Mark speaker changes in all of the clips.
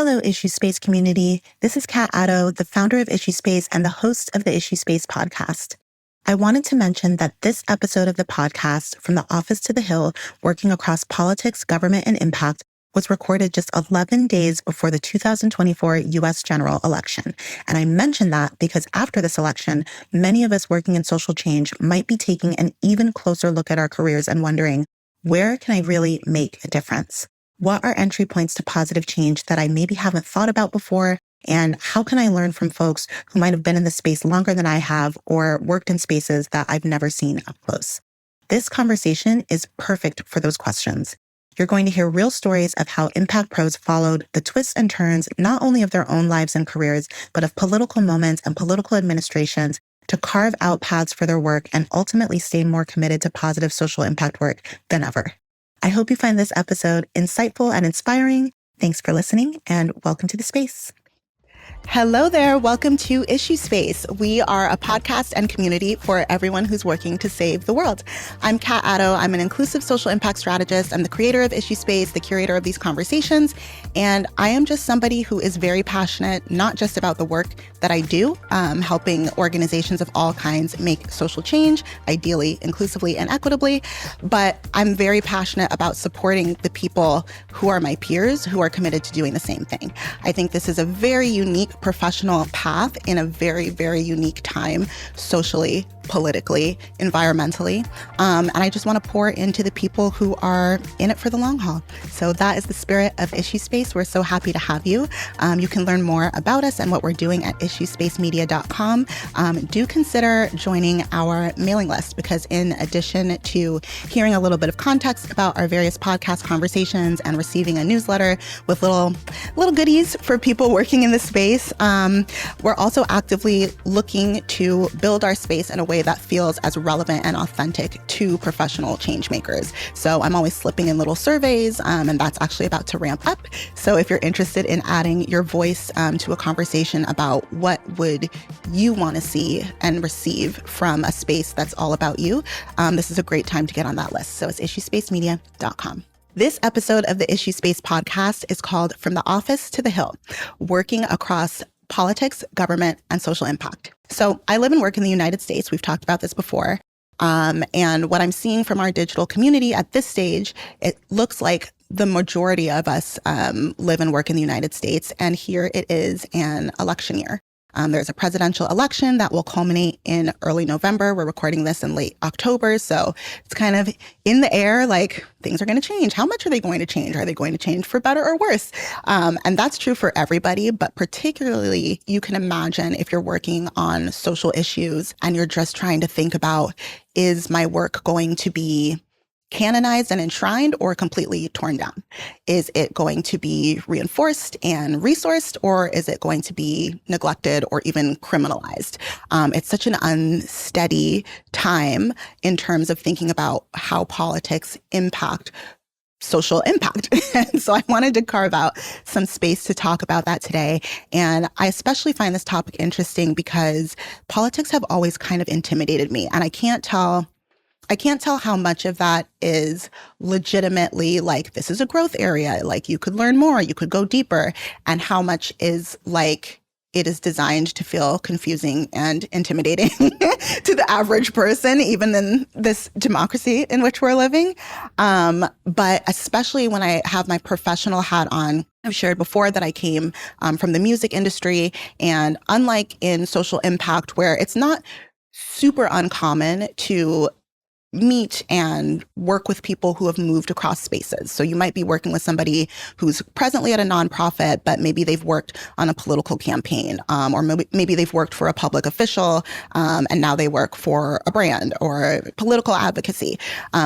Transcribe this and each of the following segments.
Speaker 1: Hello, Issue Space community. This is Kat Addo, the founder of Issue Space and the host of the Issue Space podcast. I wanted to mention that this episode of the podcast, From the Office to the Hill, working across politics, government, and impact, was recorded just 11 days before the 2024 U.S. general election. And I mention that because after this election, many of us working in social change might be taking an even closer look at our careers and wondering, where can I really make a difference? What are entry points to positive change that I maybe haven't thought about before? And how can I learn from folks who might have been in the space longer than I have or worked in spaces that I've never seen up close? This conversation is perfect for those questions. You're going to hear real stories of how impact pros followed the twists and turns, not only of their own lives and careers, but of political moments and political administrations to carve out paths for their work and ultimately stay more committed to positive social impact work than ever. I hope you find this episode insightful and inspiring. Thanks for listening and welcome to the space. Hello there. Welcome to Issue Space. We are a podcast and community for everyone who's working to save the world. I'm Kat Addo. I'm an inclusive social impact strategist. I'm the creator of Issue Space, the curator of these conversations. And I am just somebody who is very passionate, not just about the work that I do, helping organizations of all kinds make social change, ideally, inclusively, and equitably. But I'm very passionate about supporting the people who are my peers, who are committed to doing the same thing. I think this is a very unique professional path in a very, very unique time, socially, politically, environmentally. And I just want to pour into the people who are in it for the long haul. So that is the spirit of Issue Space. We're so happy to have you. You can learn more about us and what we're doing at issuespacemedia.com. Do consider joining our mailing list because in addition to hearing a little bit of context about our various podcast conversations and receiving a newsletter with little goodies for people working in the space, we're also actively looking to build our space in a way that feels as relevant and authentic to professional change makers. So I'm always slipping in little surveys, and that's actually about to ramp up. So if you're interested in adding your voice to a conversation about what would you want to see and receive from a space that's all about you, this is a great time to get on that list. So it's issuespacemedia.com. This episode of the Issue Space podcast is called From the Office to the Hill, working across politics, government, and social impact. So I live and work in the United States. We've talked about this before. And what I'm seeing from our digital community at this stage, it looks like the majority of us live and work in the United States. And here it is an election year. There's a presidential election that will culminate in early November. We're recording this in late October. So it's kind of in the air, like things are going to change. How much are they going to change? Are they going to change for better or worse? And that's true for everybody, but particularly you can imagine if you're working on social issues and you're just trying to think about, is my work going to be canonized and enshrined or completely torn down? Is it going to be reinforced and resourced, or is it going to be neglected or even criminalized? It's such an unsteady time in terms of thinking about how politics impact social impact. And so I wanted to carve out some space to talk about that today. And I especially find this topic interesting because politics have always kind of intimidated me. And I can't tell how much of that is legitimately like, this is a growth area, like you could learn more, you could go deeper, and how much is like, it is designed to feel confusing and intimidating to the average person, even in this democracy in which we're living. But especially when I have my professional hat on, I've shared before that I came from the music industry, and unlike in social impact, where it's not super uncommon to meet and work with people who have moved across spaces. So you might be working with somebody who's presently at a nonprofit, but maybe they've worked on a political campaign, or maybe they've worked for a public official, and now they work for a brand or political advocacy.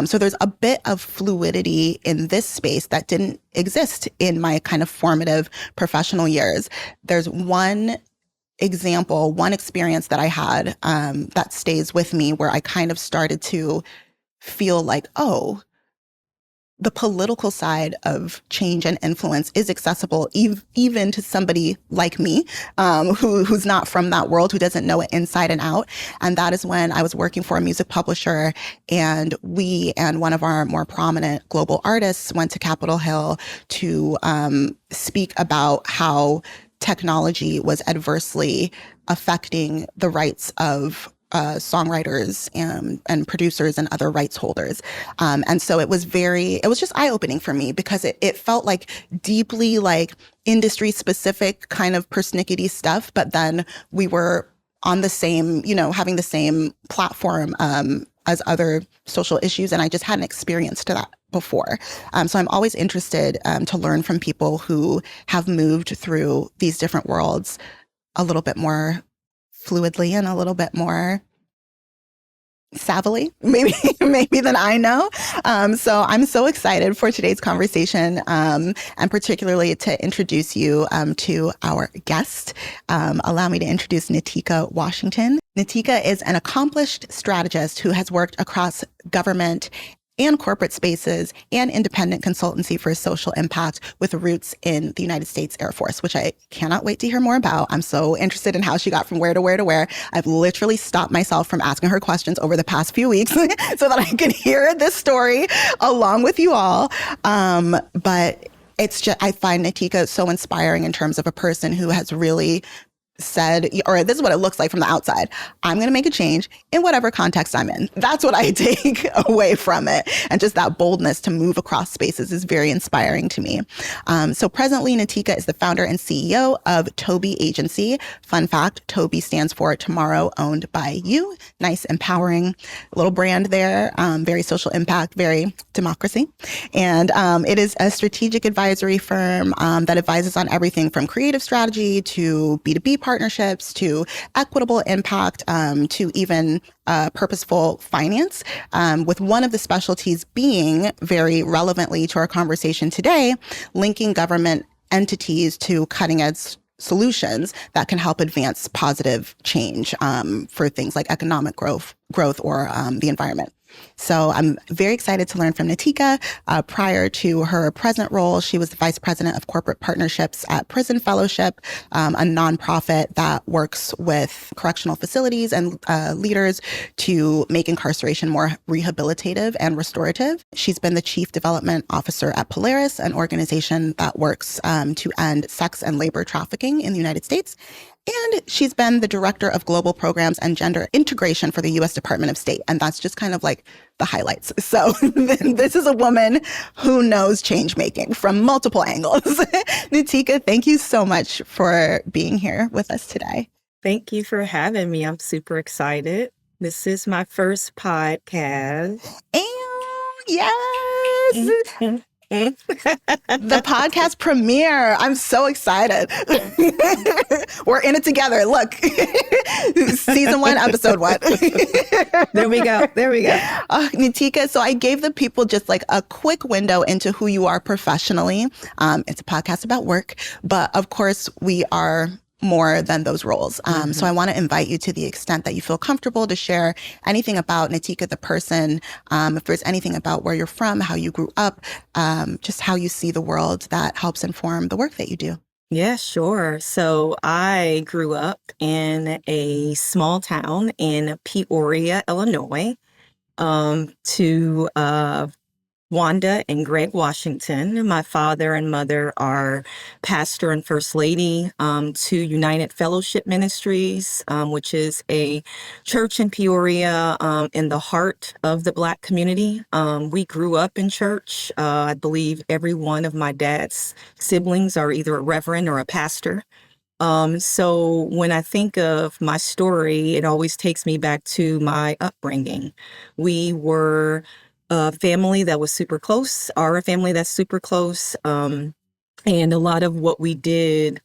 Speaker 1: So there's a bit of fluidity in this space that didn't exist in my kind of formative professional years. There's one example, one experience that I had that stays with me where I kind of started to feel like, oh, the political side of change and influence is accessible even to somebody like me, who's not from that world, who doesn't know it inside and out. And that is when I was working for a music publisher, and we and one of our more prominent global artists went to Capitol Hill to speak about how technology was adversely affecting the rights of songwriters and producers and other rights holders. And so it was just eye-opening for me, because it felt like deeply like industry specific kind of persnickety stuff. But then we were on the same, having the same platform as other social issues. And I just hadn't experienced that before. So I'm always interested to learn from people who have moved through these different worlds a little bit more fluidly and a little bit more savvily, maybe than I know. So I'm so excited for today's conversation, and particularly to introduce you to our guest. Allow me to introduce Nitika Washington. Nitika is an accomplished strategist who has worked across government and corporate spaces and independent consultancy for social impact, with roots in the United States Air Force, which I cannot wait to hear more about. I'm so interested in how she got from where to where to where. I've literally stopped myself from asking her questions over the past few weeks so that I can hear this story along with you all. But it's just, I find Nitika so inspiring in terms of a person who has really said, or this is what it looks like from the outside: I'm going to make a change in whatever context I'm in. That's what I take away from it. And just that boldness to move across spaces is very inspiring to me. So presently, Nitika is the founder and CEO of Toby Agency. Fun fact, Toby stands for Tomorrow Owned by You. Nice, empowering little brand there. Very social impact, very democracy. And it is a strategic advisory firm that advises on everything from creative strategy to B2B partnerships to equitable impact, to even purposeful finance, with one of the specialties being, very relevantly to our conversation today, linking government entities to cutting-edge solutions that can help advance positive change for things like economic growth or the environment. So I'm very excited to learn from Nitika. Prior to her present role, she was the vice president of corporate partnerships at Prison Fellowship, a nonprofit that works with correctional facilities and leaders to make incarceration more rehabilitative and restorative. She's been the chief development officer at Polaris, an organization that works to end sex and labor trafficking in the United States. And she's been the director of global programs and gender integration for the U.S. Department of State. And that's just kind of like the highlights. So this is a woman who knows change making from multiple angles. Nitika, thank you so much for being here with us today.
Speaker 2: Thank you for having me. I'm super excited. This is my first podcast.
Speaker 1: And yes. The podcast premiere. I'm so excited. We're in it together. Look, season 1, episode 1.
Speaker 2: There we go.
Speaker 1: Nitika, so I gave the people just like a quick window into who you are professionally. It's a podcast about work, but of course we are more than those roles. So I want to invite you, to the extent that you feel comfortable, to share anything about Nitika, the person, if there's anything about where you're from, how you grew up, just how you see the world that helps inform the work that you do.
Speaker 2: Yeah, sure. So I grew up in a small town in Peoria, Illinois, to Wanda and Greg Washington. My father and mother are pastor and first lady to United Fellowship Ministries, which is a church in Peoria in the heart of the Black community. We grew up in church. I believe every one of my dad's siblings are either a reverend or a pastor. So when I think of my story, it always takes me back to my upbringing. We were a family that was super close, are a family that's super close. And a lot of what we did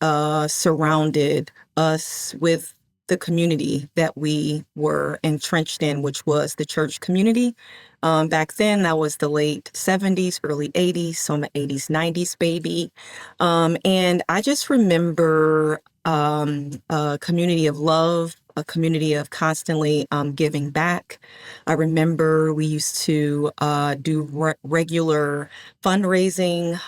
Speaker 2: surrounded us with the community that we were entrenched in, which was the church community. Back then, that was the late 70s, early 80s, so I'm an 80s, 90s baby. And I just remember a community of love, a community of constantly giving back. I remember we used to do regular fundraising,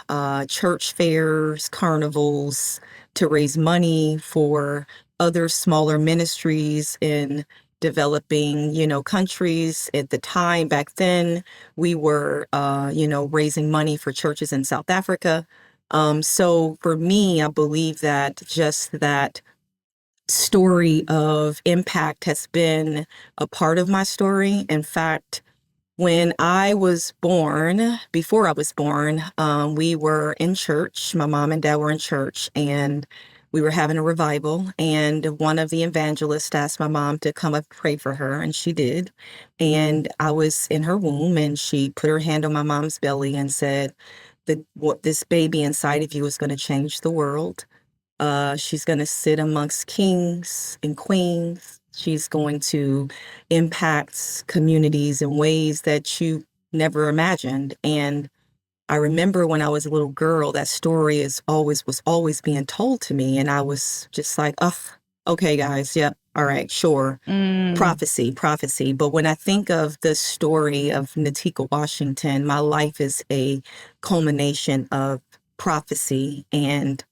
Speaker 2: church fairs, carnivals to raise money for other smaller ministries in developing, countries. At the time back then, we were, raising money for churches in South Africa. So for me, I believe that just that story of impact has been a part of my story. In fact, when I was born, before I was born, we were in church. My mom and dad were in church, and we were having a revival. And one of the evangelists asked my mom to come up and pray for her, and she did. And I was in her womb, and she put her hand on my mom's belly and said, what this baby inside of you is going to change the world. She's going to sit amongst kings and queens. She's going to impact communities in ways that you never imagined. And I remember when I was a little girl, that story was always being told to me. And I was just like, oh, okay, guys. Yep. All right. Sure. Prophecy, prophecy. But when I think of the story of Natika Washington, my life is a culmination of prophecy and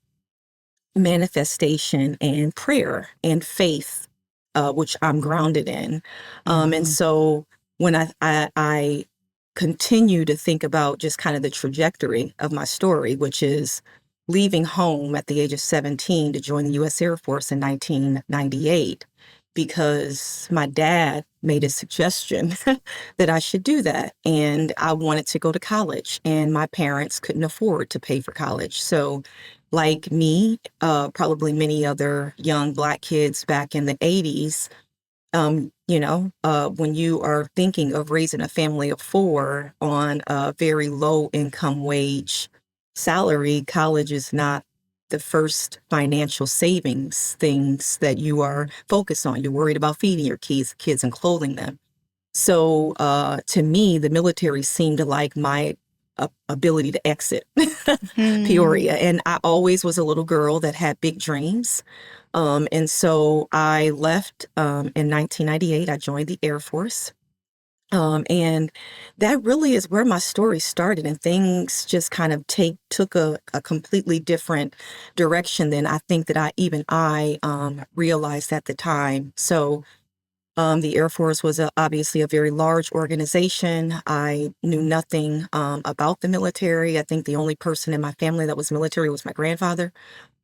Speaker 2: manifestation and prayer and faith, which I'm grounded in. And so when I continue to think about just kind of the trajectory of my story, which is leaving home at the age of 17 to join the U.S. Air Force in 1998, because my dad made a suggestion that I should do that. And I wanted to go to college, and my parents couldn't afford to pay for college. So like me, probably many other young Black kids back in the 80s, when you are thinking of raising a family of four on a very low income wage salary, college is not the first financial savings things that you are focused on. You're worried about feeding your kids and clothing them. So to me, the military seemed like my ability to exit Peoria. And I always was a little girl that had big dreams. And so I left in 1998. I joined the Air Force. And that really is where my story started. And things just kind of took a completely different direction than I think that I realized at the time. So the Air Force was obviously a very large organization. I knew nothing about the military. I think the only person in my family that was military was my grandfather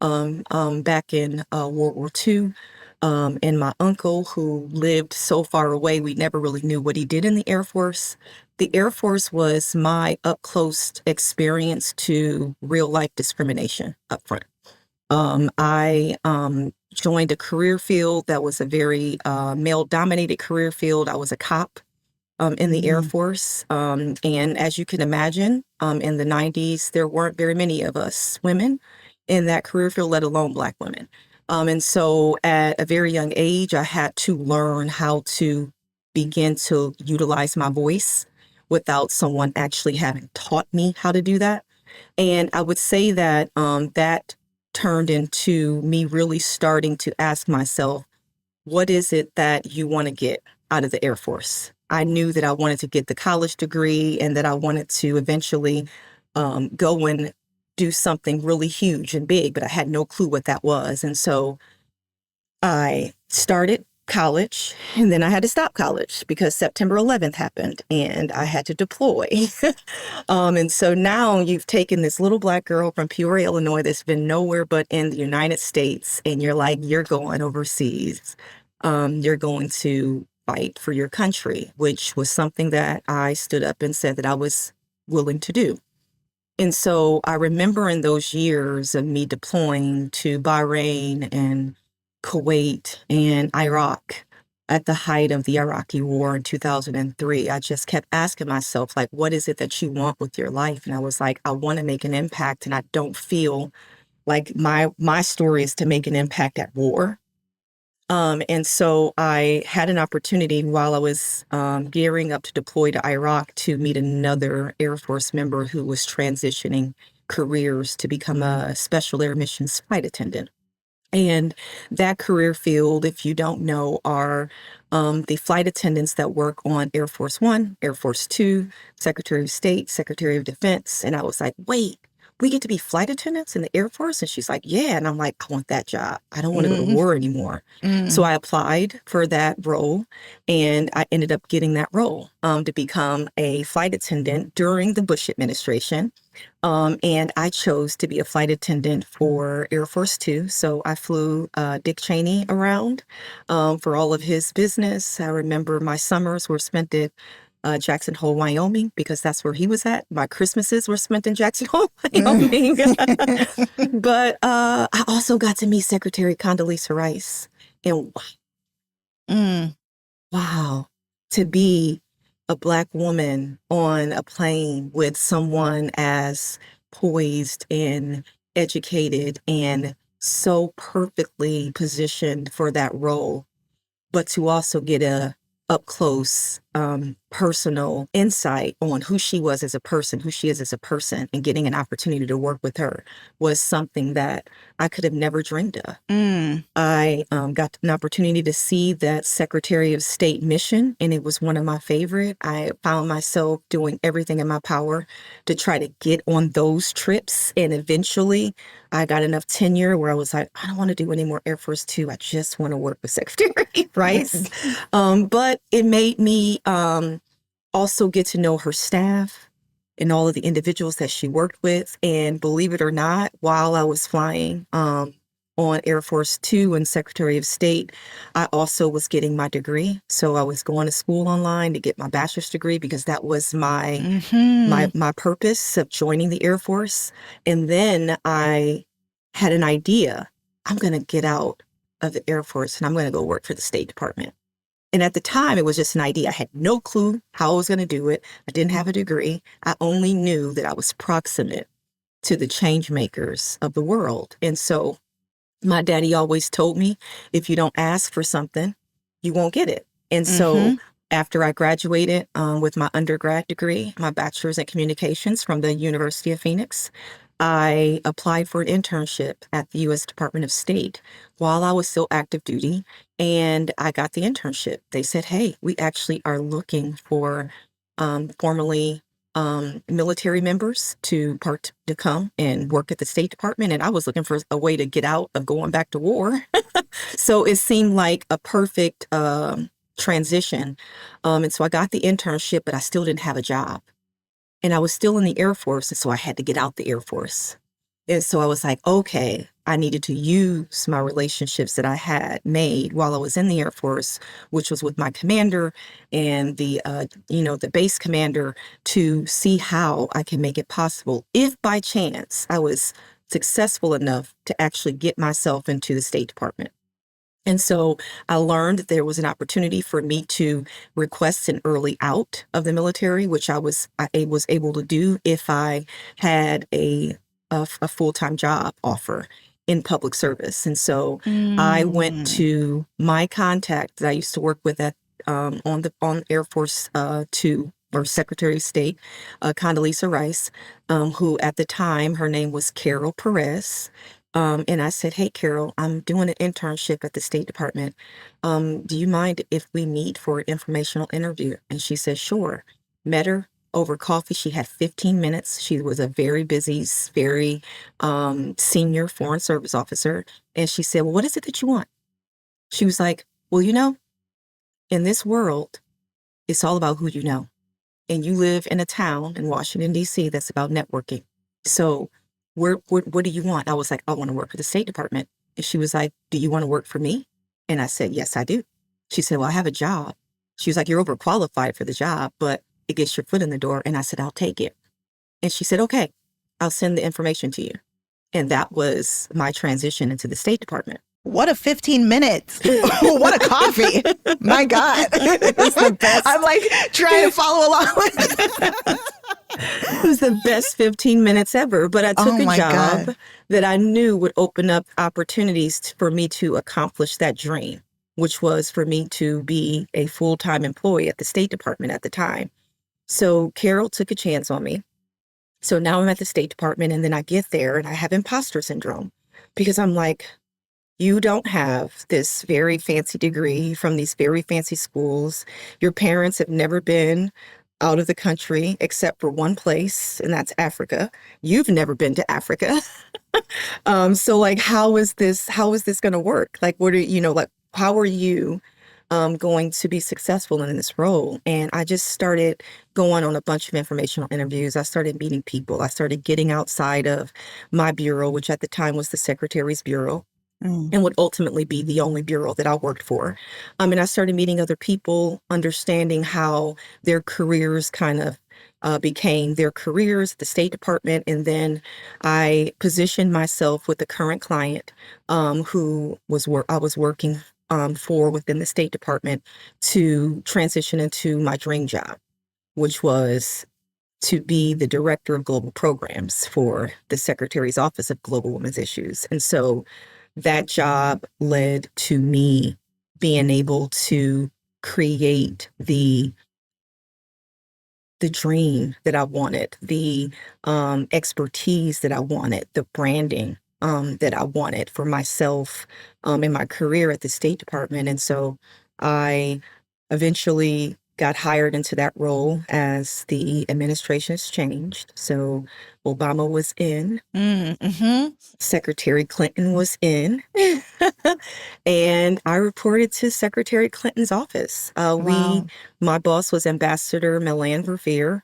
Speaker 2: back in World War II. And my uncle, who lived so far away, we never really knew what he did in the Air Force. The Air Force was my up-close experience to real-life discrimination up front. I joined a career field that was a very male-dominated career field. I was a cop in the Air Force. And as you can imagine, in the 90s, there weren't very many of us women in that career field, let alone Black women. And so at a very young age, I had to learn how to begin to utilize my voice without someone actually having taught me how to do that. And I would say that that turned into me really starting to ask myself, what is it that you want to get out of the Air Force? I knew that I wanted to get the college degree and that I wanted to eventually go and do something really huge and big, but I had no clue what that was. And so I started college, and then I had to stop college because September 11th happened and I had to deploy. And so now you've taken this little Black girl from Peoria, Illinois, that's been nowhere but in the United States, and you're like, you're going overseas. You're going to fight for your country, which was something that I stood up and said that I was willing to do. And so I remember in those years of me deploying to Bahrain and Kuwait and Iraq at the height of the Iraqi war in 2003, I just kept asking myself, like, what is it that you want with your life? And I was like, I want to make an impact, and I don't feel like my story is to make an impact at war. And so I had an opportunity while I was gearing up to deploy to Iraq to meet another Air Force member who was transitioning careers to become a special air missions flight attendant. And that career field, if you don't know, are the flight attendants that work on Air Force One, Air Force Two, Secretary of State, Secretary of Defense. And I was like, wait, we get to be flight attendants in the Air Force? And she's like, yeah. And I'm like, I want that job. I don't want to go to
Speaker 1: Mm,
Speaker 2: war anymore. So
Speaker 1: mm,
Speaker 2: I applied for that role, and I ended up getting that role to become a flight attendant during the Bush administration. And I chose to be a flight attendant for Air Force Two. So I flew Dick Cheney around for all of his business. I remember my summers were spent at Jackson Hole, Wyoming, because that's where he was at. My Christmases were spent in Jackson Hole, Wyoming. But I also got to meet Secretary Condoleezza Rice. And
Speaker 1: mm,
Speaker 2: wow, to be a Black woman on a plane with someone as poised and educated and so perfectly positioned for that role, but to also get a up close, personal insight on who she was as a person, who she is as a person, and getting an opportunity to work with her was something that I could have never dreamed of.
Speaker 1: mm,
Speaker 2: I got an opportunity to see that Secretary of State mission, and it was one of my favorite. I found myself doing everything in my power to try to get on those trips. And eventually I got enough tenure where I was like, I don't want to do any more Air Force Two. I just want to work with Secretary Rice. But it made me also get to know her staff and all of the individuals that she worked with. And believe it or not, while I was flying on Air Force Two and Secretary of State, I also was getting my degree. So I was going to school online to get my bachelor's degree because that was my
Speaker 1: mhm,
Speaker 2: my purpose of joining the Air Force. And then I had an idea. I'm going to get out of the Air Force and I'm going to go work for the State Department. And at the time, it was just an idea. I had no clue how I was going to do it. I didn't have a degree. I only knew that I was proximate to the changemakers of the world. And so my daddy always told me, if you don't ask for something, you won't get it. And so
Speaker 1: mhm,
Speaker 2: after I graduated with my undergrad degree, my bachelor's in communications from the University of Phoenix, I applied for an internship at the U.S. Department of State while I was still active duty, and I got the internship. They said, hey, we actually are looking for formerly military members to come and work at the State Department. And I was looking for a way to get out of going back to war. So it seemed like a perfect transition. And so I got the internship, but I still didn't have a job. And I was still in the Air Force, and so I had to get out the Air Force. And so I was like, okay, I needed to use my relationships that I had made while I was in the Air Force, which was with my commander and the base commander, to see how I can make it possible if by chance I was successful enough to actually get myself into the State Department. And so I learned that there was an opportunity for me to request an early out of the military, which I was able to do if I had a full-time job offer in public service. And so I went
Speaker 1: mm,
Speaker 2: to my contact that I used to work with at on Air Force Two, or Secretary of State, Condoleezza Rice, who at the time her name was Carol Perez. And I said, hey, Carol, I'm doing an internship at the State Department. Do you mind if we meet for an informational interview? And she said, sure. Met her over coffee. She had 15 minutes. She was a very busy, very senior Foreign Service officer. And she said, well, what is it that you want? She was like, well, in this world, it's all about who you know. And you live in a town in Washington, D.C. that's about networking. So what do you want? I was like, I want to work for the State Department. And she was like, do you want to work for me? And I said, yes, I do. She said, well, I have a job. She was like, you're overqualified for the job, but it gets your foot in the door. And I said, I'll take it. And she said, okay, I'll send the information to you. And that was my transition into the State Department.
Speaker 1: what a 15 minutes. What a coffee. My God.
Speaker 2: It was the best.
Speaker 1: I'm like trying to follow along.
Speaker 2: It was the best 15 minutes ever, but I took
Speaker 1: Oh
Speaker 2: a
Speaker 1: my
Speaker 2: job
Speaker 1: God.
Speaker 2: that I knew would open up opportunities for me to accomplish that dream, which was for me to be a full-time employee at the State Department at the time. So Carol took a chance on me. So now I'm at the State Department, and then I get there and I have imposter syndrome because I'm like, You don't have this very fancy degree from these very fancy schools. Your parents have never been out of the country except for one place, and that's Africa. You've never been to Africa. So like how is this going to work? Like what are like how are you going to be successful in this role? And I just started going on a bunch of informational interviews. I started meeting people. I started getting outside of my bureau, which at the time was the Secretary's Bureau
Speaker 1: Mm.
Speaker 2: and would ultimately be the only bureau that I worked for. And I started meeting other people, understanding how their careers kind of became their careers at the State Department. And then I positioned myself with the current client who I was working for within the State Department to transition into my dream job, which was to be the director of global programs for the Secretary's Office of Global Women's Issues. And so that job led to me being able to create the dream that I wanted, the expertise that I wanted, the branding that I wanted for myself in my career at the State Department. And so I eventually got hired into that role as the administration's changed. So Obama was in,
Speaker 1: Mm-hmm.
Speaker 2: Secretary Clinton was in, and I reported to Secretary Clinton's office.
Speaker 1: Wow.
Speaker 2: My boss was Ambassador Melanne Revere,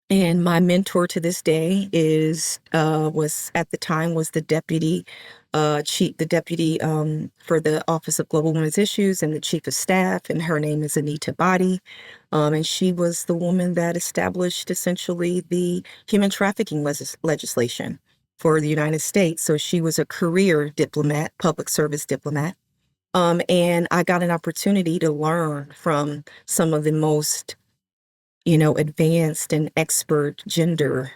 Speaker 2: and my mentor to this day was at the time was the deputy for the Office of Global Women's Issues and the chief of staff, and her name is Anita Body, and she was the woman that established essentially the human trafficking legislation for the United States. So she was a career diplomat, public service diplomat, and I got an opportunity to learn from some of the most advanced and expert gender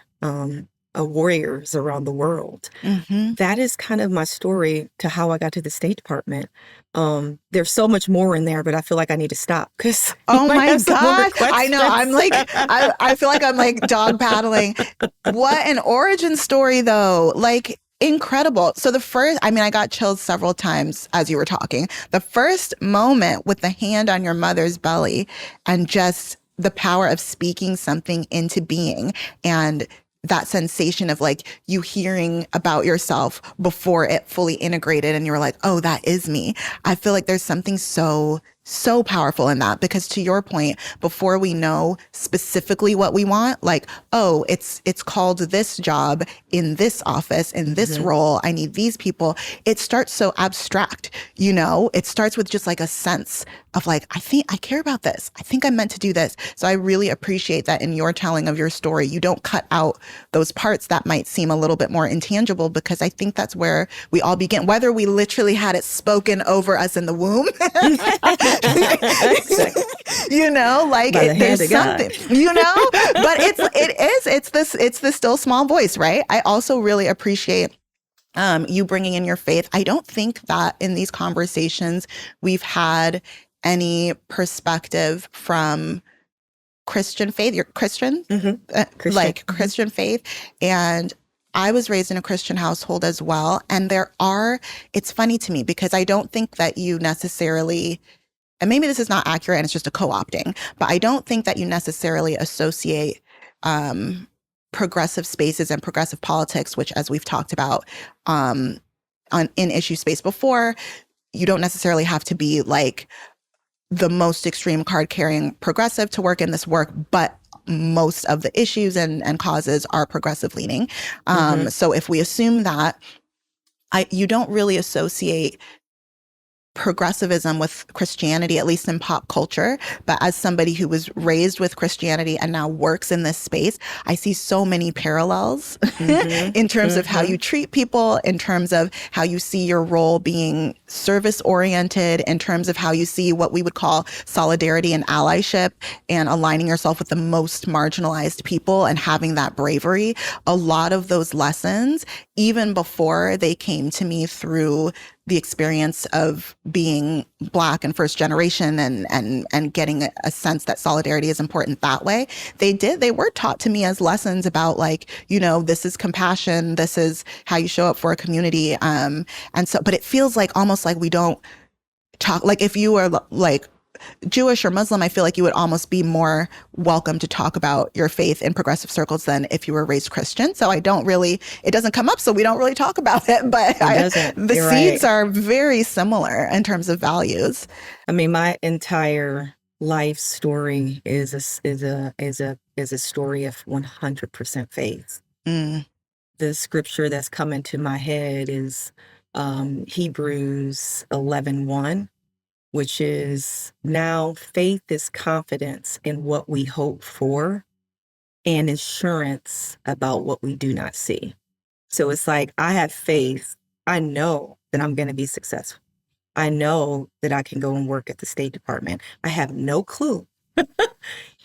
Speaker 2: warriors around the world.
Speaker 1: Mm-hmm.
Speaker 2: That is kind of my story to how I got to the State Department. There's so much more in there, but I feel like I need to stop because
Speaker 1: Oh my
Speaker 2: have some more
Speaker 1: God. I know. I'm like,
Speaker 2: questions.
Speaker 1: I feel like I'm like dog paddling. What an origin story, though. Like, incredible. So, I got chills several times as you were talking. The first moment with the hand on your mother's belly and just the power of speaking something into being and that sensation of like you hearing about yourself before it fully integrated and you were like, oh, that is me. I feel like there's something so powerful in that, because to your point, before we know specifically what we want, like, oh, it's called this job in this office, in this role, I need these people. It starts so abstract, it starts with just like a sense of like, I think I care about this. I think I'm meant to do this. So I really appreciate that in your telling of your story, you don't cut out those parts that might seem a little bit more intangible, because I think that's where we all begin, whether we literally had it spoken over us in the womb. Like there's something, but it's the still small voice, right? I also really appreciate you bringing in your faith. I don't think that in these conversations we've had any perspective from Christian faith. You're Christian,
Speaker 2: Christian.
Speaker 1: like Christian faith. And I was raised in a Christian household as well. And it's funny to me because I don't think that you necessarily, and maybe this is not accurate and it's just a co-opting, but I don't think that you necessarily associate progressive spaces and progressive politics, which, as we've talked about in issue space before, you don't necessarily have to be like the most extreme card carrying progressive to work in this work, but most of the issues and causes are progressive leaning. So if we assume that, you don't really associate progressivism with Christianity, at least in pop culture. But as somebody who was raised with Christianity and now works in this space, I see so many parallels in terms of how you treat people, in terms of how you see your role being service oriented, in terms of how you see what we would call solidarity and allyship and aligning yourself with the most marginalized people and having that bravery. A lot of those lessons, even before they came to me through the experience of being Black and first generation and getting a sense that solidarity is important that way. They were taught to me as lessons about like, this is compassion, this is how you show up for a community. And so, but it feels like almost like we don't talk, like if you were like Jewish or Muslim, I feel like you would almost be more welcome to talk about your faith in progressive circles than if you were raised Christian. So it doesn't come up, so we don't really talk about it. But the
Speaker 2: You're
Speaker 1: seeds
Speaker 2: right.
Speaker 1: are very similar in terms of values.
Speaker 2: I mean, my entire life story is a story of 100% faith.
Speaker 1: Mm.
Speaker 2: The scripture that's coming to my head is Hebrews 11:1, which is, now faith is confidence in what we hope for and assurance about what we do not see. So it's like, I have faith. I know that I'm going to be successful. I know that I can go and work at the State Department. I have no clue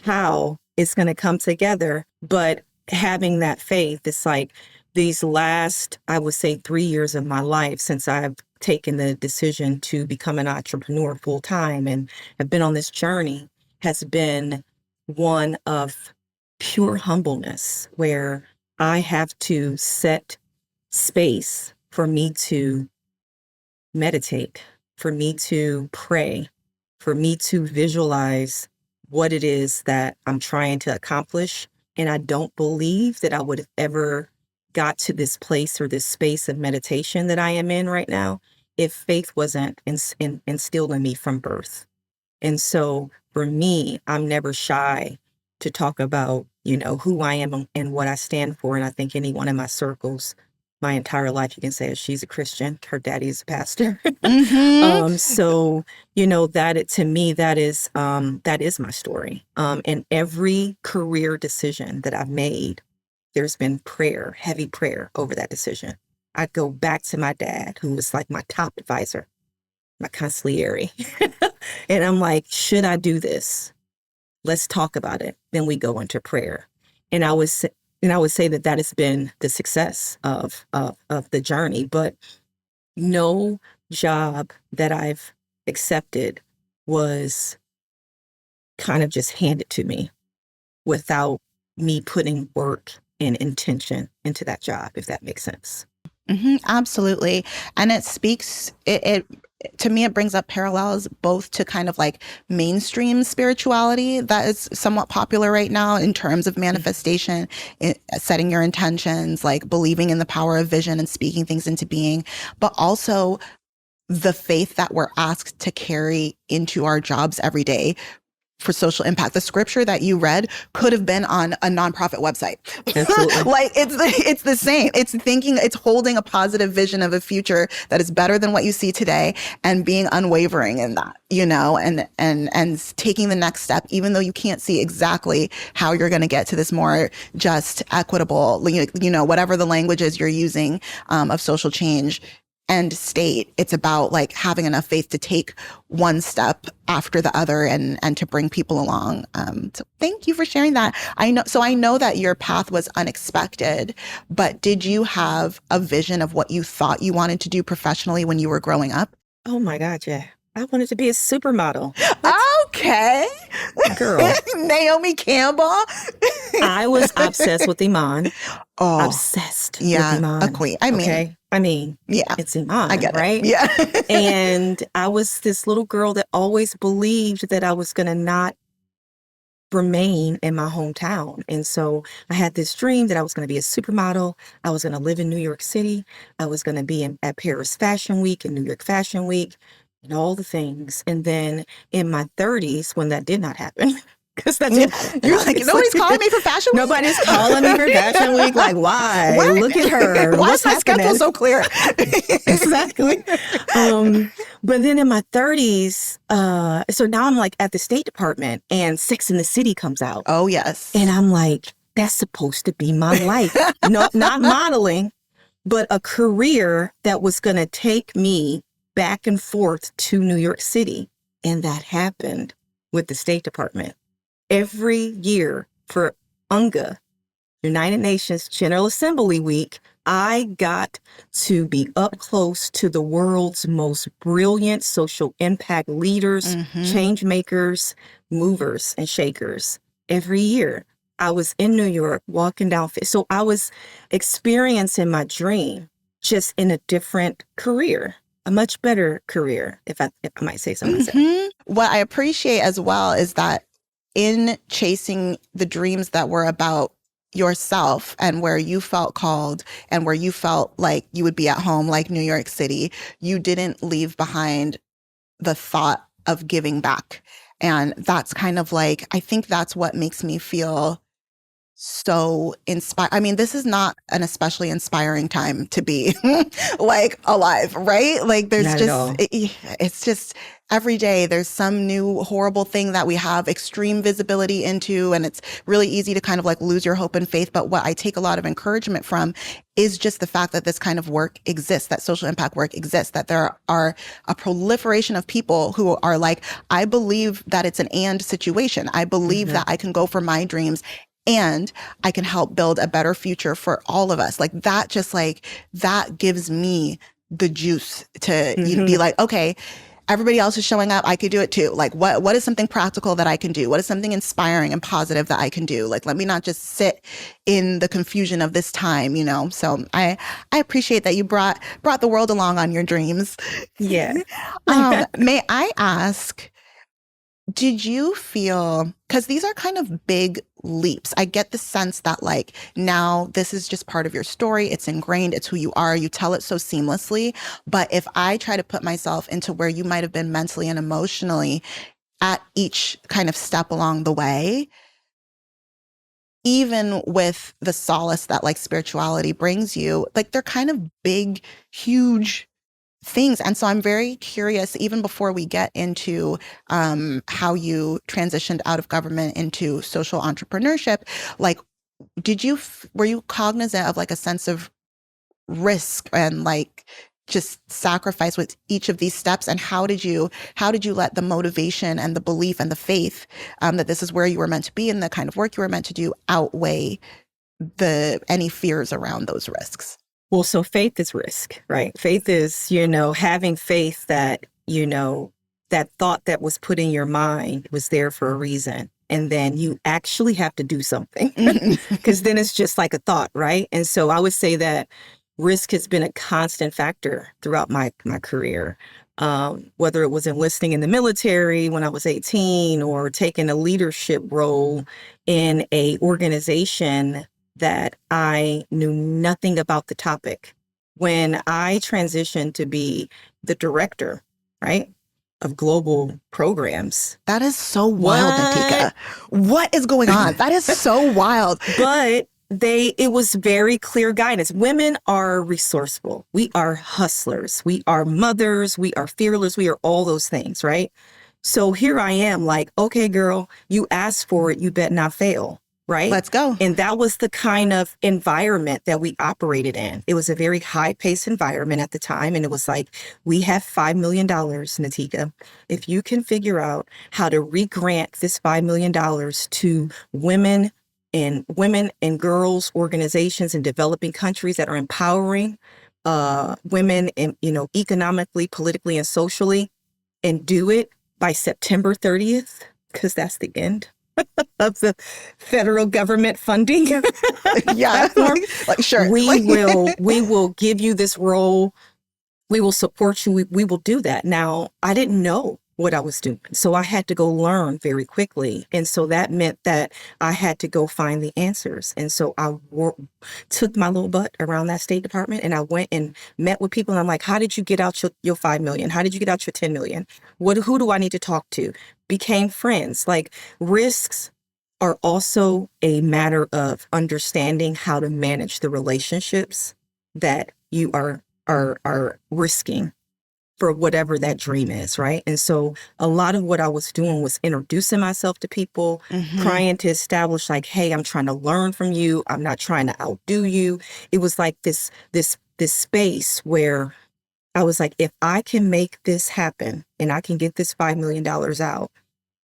Speaker 2: how it's going to come together, but having that faith, it's like these last, I would say, 3 years of my life since I've taken the decision to become an entrepreneur full time and have been on this journey, has been one of pure humbleness, where I have to set space for me to meditate, for me to pray, for me to visualize what it is that I'm trying to accomplish. And I don't believe that I would have ever got to this place or this space of meditation that I am in right now if faith wasn't instilled in me from birth. And so for me, I'm never shy to talk about, who I am and what I stand for. And I think anyone in my circles, my entire life, you can say she's a Christian. Her daddy is a pastor.
Speaker 1: Mm-hmm.
Speaker 2: So, to me, that is my story. And every career decision that I've made, there's been prayer, heavy prayer over that decision. I go back to my dad, who was like my top advisor, my consigliere. And I'm like, should I do this? Let's talk about it. Then we go into prayer. And I would say that has been the success of the journey. But no job that I've accepted was kind of just handed to me without me putting work and intention into that job, if that makes sense.
Speaker 1: Mm-hmm, absolutely. And it to me, it brings up parallels both to kind of like mainstream spirituality that is somewhat popular right now in terms of manifestation, setting your intentions, like believing in the power of vision and speaking things into being, but also the faith that we're asked to carry into our jobs every day for social impact. The scripture that you read could have been on a nonprofit website.
Speaker 2: Absolutely.
Speaker 1: Like it's the same. It's holding a positive vision of a future that is better than what you see today and being unwavering in that, and taking the next step, even though you can't see exactly how you're going to get to this more just, equitable, whatever the language is you're using, of social change and state. It's about like having enough faith to take one step after the other and to bring people along. So thank you for sharing that. I know that your path was unexpected, but did you have a vision of what you thought you wanted to do professionally when you were growing up?
Speaker 2: Oh my God, yeah. I wanted to be a supermodel.
Speaker 1: Okay.
Speaker 2: Girl.
Speaker 1: Naomi Campbell.
Speaker 2: I was obsessed with Iman.
Speaker 1: Oh,
Speaker 2: Obsessed
Speaker 1: yeah,
Speaker 2: with Iman.
Speaker 1: a queen. I mean, yeah,
Speaker 2: it's Iman,
Speaker 1: I get
Speaker 2: right?
Speaker 1: it. Yeah.
Speaker 2: And I was this little girl that always believed that I was going to not remain in my hometown. And so I had this dream that I was going to be a supermodel. I was going to live in New York City. I was going to be at Paris Fashion Week and New York Fashion Week and all the things. And then in my 30s, when that did not happen, because that didn't happen,
Speaker 1: You're like,
Speaker 2: obviously.
Speaker 1: nobody's calling me for Fashion Week?
Speaker 2: Nobody's calling me for Fashion Week. Like, why?
Speaker 1: What?
Speaker 2: Look at her.
Speaker 1: Why
Speaker 2: What's
Speaker 1: is my
Speaker 2: happening?
Speaker 1: schedule so clear?
Speaker 2: Exactly. But then in my 30s, so now I'm like at the State Department and Sex and the City comes out.
Speaker 1: Oh, yes.
Speaker 2: And I'm like, that's supposed to be my life. No, not modeling, but a career that was going to take me back and forth to New York City. And that happened with the State Department. Every year for UNGA, United Nations General Assembly week, I got to be up close to the world's most brilliant social impact leaders, change makers, movers, and shakers every year. I was in New York walking down. So I was experiencing my dream just in a different career, a much better career, if I might say so myself.
Speaker 1: What I appreciate as well is that in chasing the dreams that were about yourself and where you felt called and where you felt like you would be at home, like New York City, you didn't leave behind the thought of giving back. And that's kind of like, I think that's what makes me feel so inspired. I mean, this is not an especially inspiring time to be like alive, right? Like there's
Speaker 2: Not at all.
Speaker 1: it's just every day there's some new horrible thing that we have extreme visibility into, and it's really easy to kind of like lose your hope and faith. But what I take a lot of encouragement from is just the fact that this kind of work exists, that social impact work exists, that there are a proliferation of people who are like, I believe that it's an and situation. I believe that I can go for my dreams and I can help build a better future for all of us. Like that, just like that gives me the juice to be like, okay, everybody else is showing up. I could do it too. Like what is something practical that I can do? What is something inspiring and positive that I can do? Like, let me not just sit in the confusion of this time, you know? So I appreciate that you brought the world along on your dreams.
Speaker 2: Yeah.
Speaker 1: May I ask, did you feel, because these are kind of big leaps. I get the sense that like now this is just part of your story. It's ingrained. It's who you are. You tell it so seamlessly. But if I try to put myself into where you might have been mentally and emotionally at each kind of step along the way, even with the solace that like spirituality brings you, like they're kind of big, huge things. And so I'm very curious, even before we get into how you transitioned out of government into social entrepreneurship, like, were you cognizant of like a sense of risk and like just sacrifice with each of these steps? And how did you let the motivation and the belief and the faith that this is where you were meant to be and the kind of work you were meant to do outweigh any fears around those risks?
Speaker 2: Well, so faith is risk, right? Faith is, having faith that, that thought that was put in your mind was there for a reason. And then you actually have to do something because then it's just like a thought, right? And so I would say that risk has been a constant factor throughout my career. Whether it was enlisting in the military when I was 18 or taking a leadership role in a organization that I knew nothing about the topic. When I transitioned to be the director, right, of global programs.
Speaker 1: That is so wild, Natika. What is going on? That is so wild.
Speaker 2: But it was very clear guidance. Women are resourceful. We are hustlers. We are mothers. We are fearless. We are all those things, right? So here I am like, okay, girl, you asked for it. You bet not fail. Right?
Speaker 1: Let's go.
Speaker 2: And that was the kind of environment that we operated in. It was a very high-paced environment at the time. And it was like, we have $5 million, Natika. If you can figure out how to re-grant this $5 million to women and girls organizations in developing countries that are empowering women in, economically, politically, and socially, and do it by September 30th, because that's the end of the federal government funding platform.
Speaker 1: Like sure.
Speaker 2: We will give you this role. We will support you. We will do that. Now, I didn't know what I was doing, so I had to go learn very quickly. And so that meant that I had to go find the answers. And so I took my little butt around that State Department and I went and met with people. And I'm like, how did you get out your 5 million? How did you get out your 10 million? Who do I need to talk to? Became friends. Like, risks are also a matter of understanding how to manage the relationships that you are risking for whatever that dream is, right? And so a lot of what I was doing was introducing myself to people, trying to establish like, hey, I'm trying to learn from you. I'm not trying to outdo you. It was like this space where I was like, if I can make this happen and I can get this $5 million out,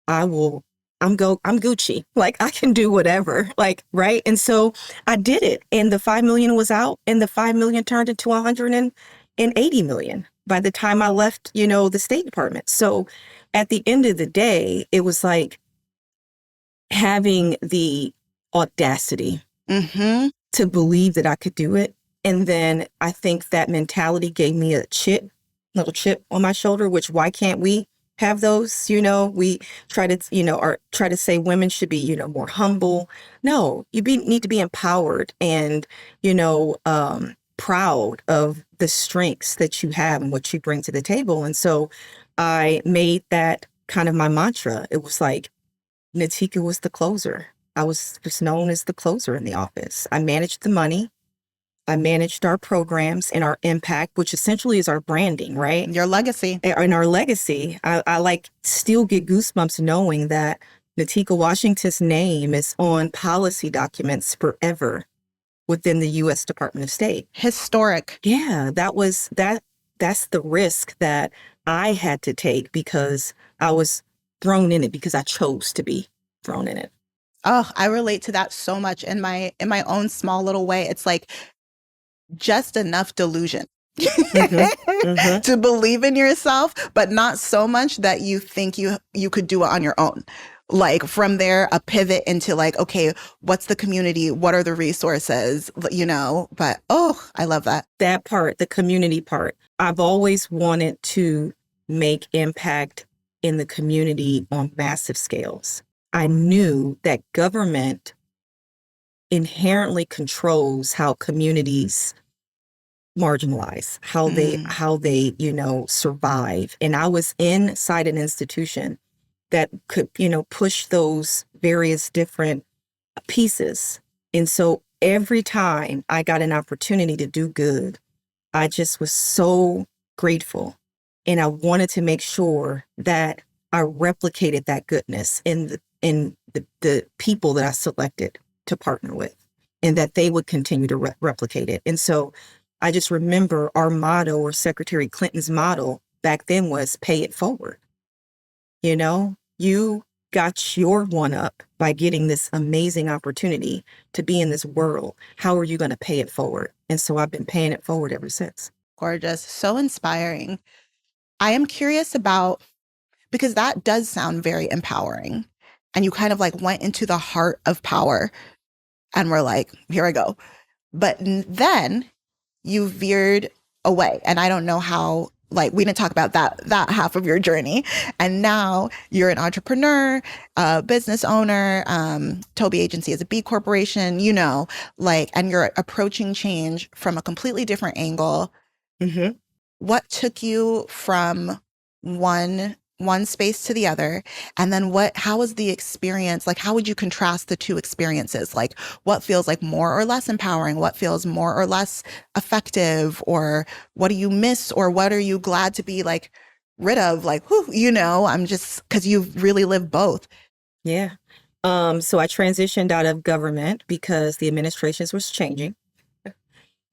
Speaker 2: I will I'm Gucci. Like I can do whatever. Like, right. And so I did it. And the 5 million was out, and the 5 million turned into 180 million by the time I left, the State Department. So at the end of the day, it was like having the audacity to believe that I could do it. And then I think that mentality gave me a little chip on my shoulder, which why can't we have those? We try to, or try to say women should be, more humble. No, need to be empowered and, proud of the strengths that you have and what you bring to the table. And so I made that kind of my mantra. It was like, Natika was the closer. I was just known as the closer in the office. I managed the money. I managed our programs and our impact, which essentially is our branding, right?
Speaker 1: Your legacy.
Speaker 2: And our legacy. I like still get goosebumps knowing that Natika Washington's name is on policy documents forever within the U.S. Department of State.
Speaker 1: Historic.
Speaker 2: Yeah, that's the risk that I had to take because I was thrown in it because I chose to be thrown in it.
Speaker 1: Oh, I relate to that so much in my own small little way. It's like just enough delusion to believe in yourself, but not so much that you think you could do it on your own. Like from there, a pivot into like, okay, what's the community? What are the resources? But I love that.
Speaker 2: That part, the community part. I've always wanted to make impact in the community on massive scales. I knew that government inherently controls how communities marginalize, how they survive. And I was inside an institution that could, push those various different pieces. And so every time I got an opportunity to do good, I just was so grateful. And I wanted to make sure that I replicated that goodness in the people that I selected to partner with, and that they would continue to replicate it. And so I just remember our motto, or Secretary Clinton's motto back then, was pay it forward. You got your one up by getting this amazing opportunity to be in this world. How are you going to pay it forward? And so I've been paying it forward ever since.
Speaker 1: Gorgeous. So inspiring. I am curious about, because that does sound very empowering. And you kind of like went into the heart of power and were like, here I go. But then you veered away. And I don't know how, like, we didn't talk about that half of your journey. And now you're an entrepreneur, a business owner. Toby Agency is a B corporation, and you're approaching change from a completely different angle. What took you from one space to the other? And then how was the experience? Like, how would you contrast the two experiences? Like, what feels like more or less empowering? What feels more or less effective? Or what do you miss? Or what are you glad to be like rid of? Like, I'm just, because you've really lived both.
Speaker 2: Yeah. So I transitioned out of government because the administrations was changing.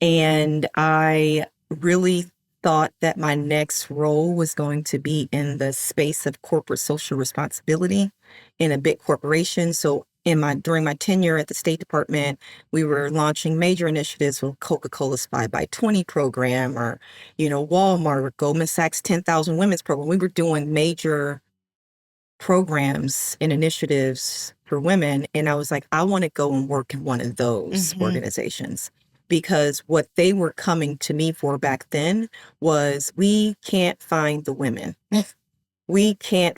Speaker 2: And I really thought that my next role was going to be in the space of corporate social responsibility in a big corporation. So during my tenure at the State Department, we were launching major initiatives with Coca-Cola's 5x20 program, or, Walmart, or Goldman Sachs 10,000 Women's program. We were doing major programs and initiatives for women. And I was like, I want to go and work in one of those organizations. Because what they were coming to me for back then was, we can't find the women. We don't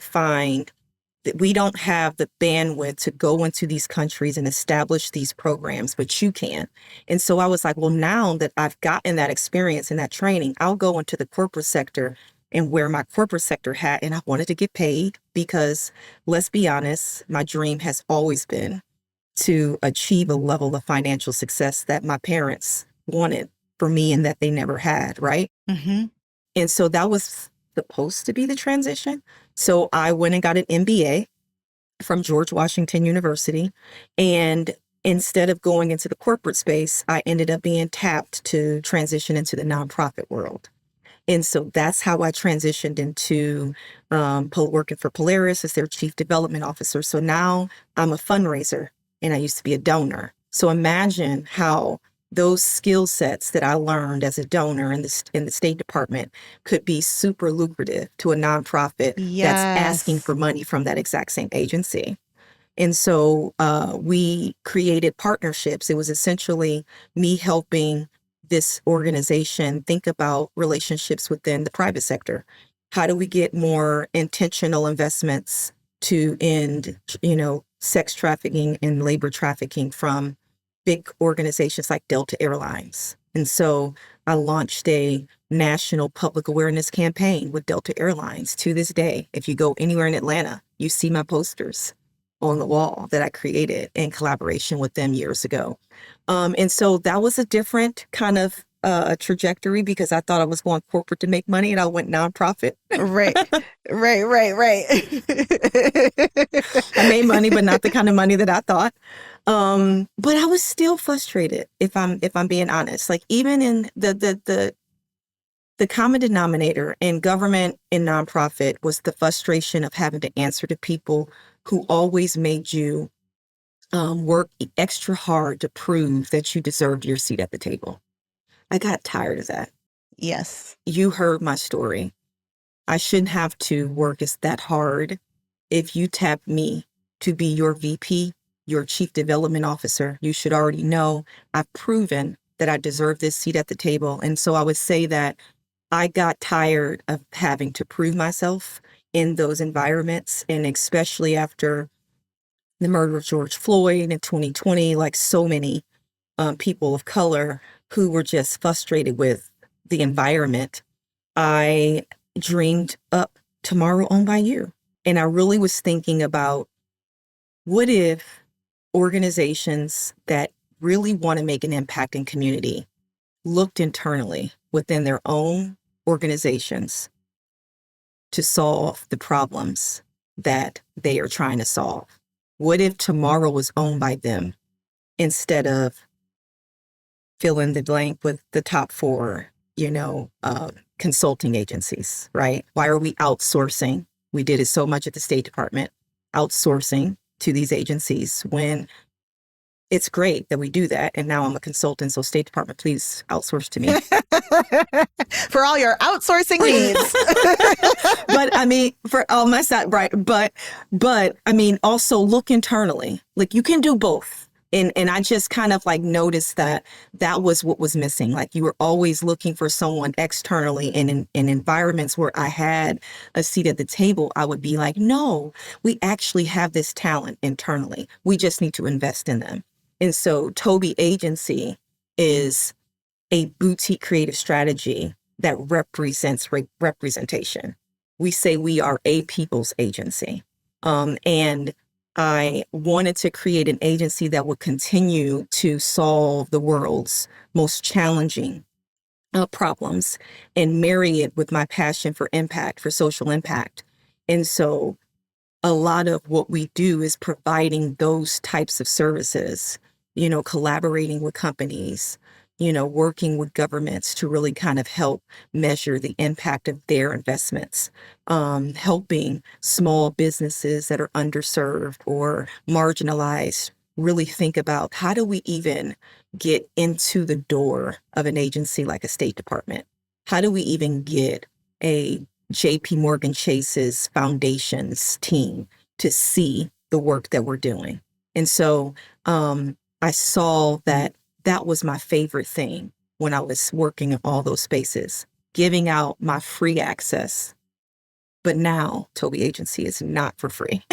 Speaker 2: have the bandwidth to go into these countries and establish these programs, but you can. And so I was like, well, now that I've gotten that experience and that training, I'll go into the corporate sector and wear my corporate sector hat. And I wanted to get paid because, let's be honest, my dream has always been to achieve a level of financial success that my parents wanted for me and that they never had, right? And so that was supposed to be the transition. So I went and got an MBA from George Washington University. And instead of going into the corporate space, I ended up being tapped to transition into the nonprofit world. And so that's how I transitioned into working for Polaris as their chief development officer. So now I'm a fundraiser and I used to be a donor. So imagine how those skill sets that I learned as a donor in the State Department could be super lucrative to a nonprofit that's asking
Speaker 1: Yes.
Speaker 2: for money from that exact same agency. And so we created partnerships. It was essentially me helping this organization think about relationships within the private sector. How do we get more intentional investments to end, sex trafficking and labor trafficking from big organizations like Delta Airlines? And so I launched a national public awareness campaign with Delta Airlines. To this day, if you go anywhere in Atlanta, you see my posters on the wall that I created in collaboration with them years ago. And so that was a different kind of trajectory because I thought I was going corporate to make money and I went nonprofit.
Speaker 1: Right. Right.
Speaker 2: I made money, but not the kind of money that I thought. But I was still frustrated if I'm being honest. Like even in the common denominator in government and nonprofit was the frustration of having to answer to people who always made you work extra hard to prove that you deserved your seat at the table. I got tired of that.
Speaker 1: Yes.
Speaker 2: You heard my story. I shouldn't have to work as that hard. If you tap me to be your VP, your chief development officer, you should already know I've proven that I deserve this seat at the table. And so I would say that I got tired of having to prove myself in those environments, and especially after the murder of George Floyd in 2020, like so many people of color who were just frustrated with the environment, I dreamed up Tomorrow Owned by You. And I really was thinking about what if organizations that really want to make an impact in community looked internally within their own organizations to solve the problems that they are trying to solve. What if tomorrow was owned by them instead of fill in the blank with the top four, consulting agencies, right? Why are we outsourcing? We did it so much at the State Department, outsourcing to these agencies when it's great that we do that. And now I'm a consultant, so State Department, please outsource to me.
Speaker 1: For all your outsourcing needs.
Speaker 2: But I mean, for all my side, right. But I mean, also look internally. Like you can do both. And I just kind of like noticed that was what was missing. Like you were always looking for someone externally, and in environments where I had a seat at the table, I would be like, no, we actually have this talent internally. We just need to invest in them. And so Toby Agency is a boutique creative strategy that represents representation. We say we are a people's agency. And I wanted to create an agency that would continue to solve the world's most challenging problems and marry it with my passion for impact, for social impact. And so a lot of what we do is providing those types of services, collaborating with companies, working with governments to really kind of help measure the impact of their investments, helping small businesses that are underserved or marginalized really think about how do we even get into the door of an agency like a State Department? How do we even get a JP Morgan Chase's foundations team to see the work that we're doing? And so I saw that was my favorite thing when I was working in all those spaces, giving out my free access. But now Toby Agency is not for free.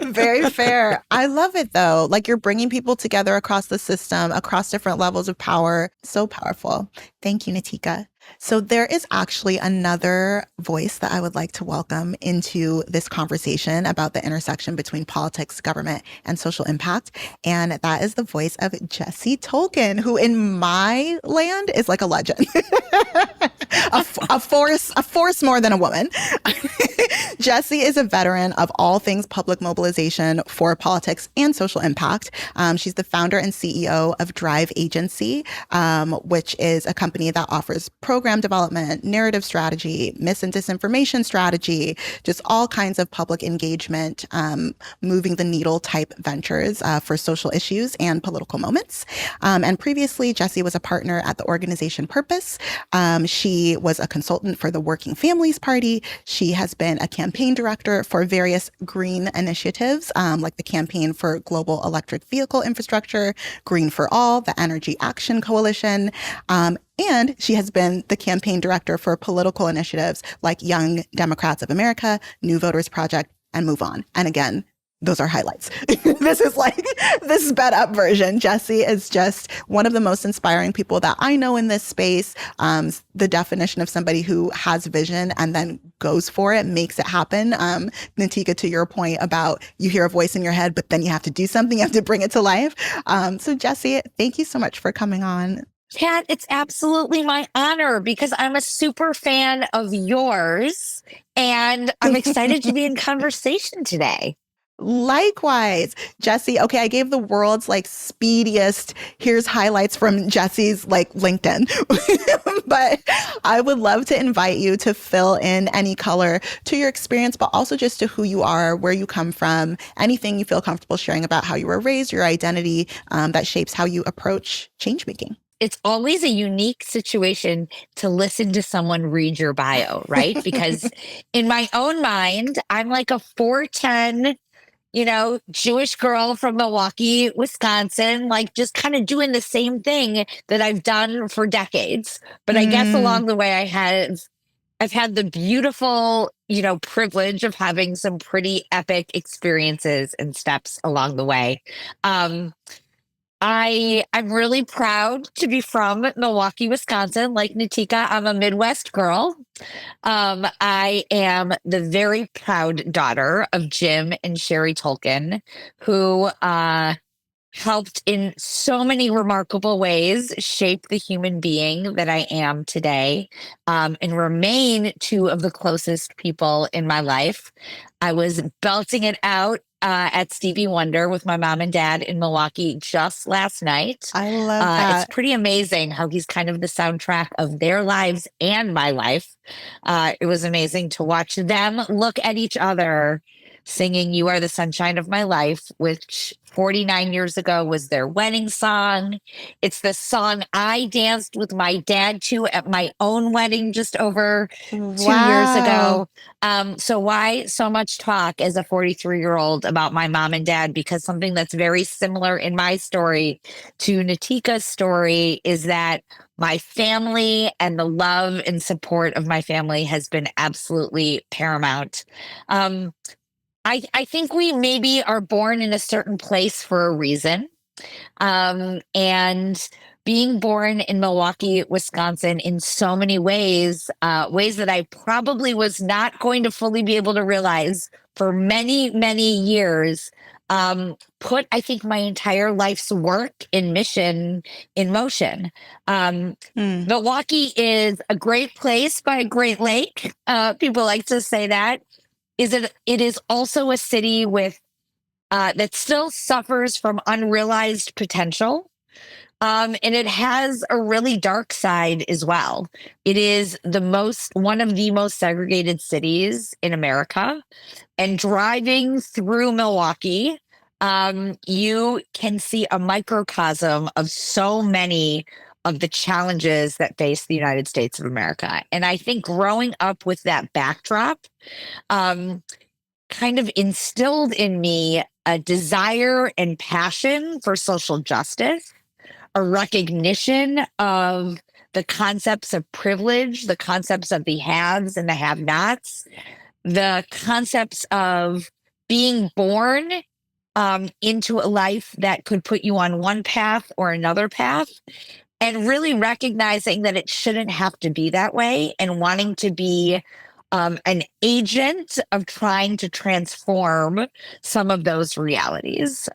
Speaker 1: Very fair. I love it though. Like you're bringing people together across the system, across different levels of power. So powerful. Thank you, Natika. So there is actually another voice that I would like to welcome into this conversation about the intersection between politics, government, and social impact. And that is the voice of Jessie Tolkien, who in my land is like a legend. a force more than a woman. Jessie is a veteran of all things public mobilization for politics and social impact. She's the founder and CEO of Drive Agency, which is a company that offers program development, narrative strategy, mis and disinformation strategy, just all kinds of public engagement, moving the needle type ventures for social issues and political moments. And previously, Jessie was a partner at the organization Purpose. She was a consultant for the Working Families Party. She has been a campaign director for various green initiatives, like the Campaign for Global Electric Vehicle Infrastructure, Green for All, the Energy Action Coalition. And she has been the campaign director for political initiatives like Young Democrats of America, New Voters Project, and Move On. And again, those are highlights. This is like this sped up version. Jessie is just one of the most inspiring people that I know in this space. The definition of somebody who has vision and then goes for it, makes it happen. Natika, to your point about you hear a voice in your head, but then you have to do something, you have to bring it to life. So Jessie, thank you so much for coming on.
Speaker 3: Kat, it's absolutely my honor because I'm a super fan of yours and I'm excited to be in conversation today.
Speaker 1: Likewise, Jessie. Okay, I gave the world's like speediest, here's highlights from Jessie's like LinkedIn. But I would love to invite you to fill in any color to your experience, but also just to who you are, where you come from, anything you feel comfortable sharing about how you were raised, your identity that shapes how you approach change making.
Speaker 3: It's always a unique situation to listen to someone read your bio, right? Because in my own mind, I'm like a 4'10", Jewish girl from Milwaukee, Wisconsin, like just kind of doing the same thing that I've done for decades. But I guess along the way, I've had the beautiful, privilege of having some pretty epic experiences and steps along the way. I'm really proud to be from Milwaukee, Wisconsin. Like Natika, I'm a Midwest girl. I am the very proud daughter of Jim and Sherry Tolkien, who helped in so many remarkable ways shape the human being that I am today, and remain two of the closest people in my life. I was belting it out at Stevie Wonder with my mom and dad in Milwaukee just last night.
Speaker 1: I love that.
Speaker 3: It's pretty amazing how he's kind of the soundtrack of their lives and my life. It was amazing to watch them look at each other singing You Are the Sunshine of My Life, which 49 years ago was their wedding song. It's the song I danced with my dad to at my own wedding just over 2 years ago. So why so much talk as a 43-year-old about my mom and dad? Because something that's very similar in my story to Natika's story is that my family and the love and support of my family has been absolutely paramount. I think we maybe are born in a certain place for a reason. And being born in Milwaukee, Wisconsin, in so many ways, ways that I probably was not going to fully be able to realize for many, many years, put, I think, my entire life's work and mission in motion. Milwaukee is a great place by a great lake. People like to say that. It is also a city with that still suffers from unrealized potential. And it has a really dark side as well. It is one of the most segregated cities in America. And driving through Milwaukee, you can see a microcosm of so many of the challenges that face the United States of America. And I think growing up with that backdrop, kind of instilled in me a desire and passion for social justice, a recognition of the concepts of privilege, the concepts of the haves and the have-nots, the concepts of being born into a life that could put you on one path or another path, and really recognizing that it shouldn't have to be that way and wanting to be an agent of trying to transform some of those realities.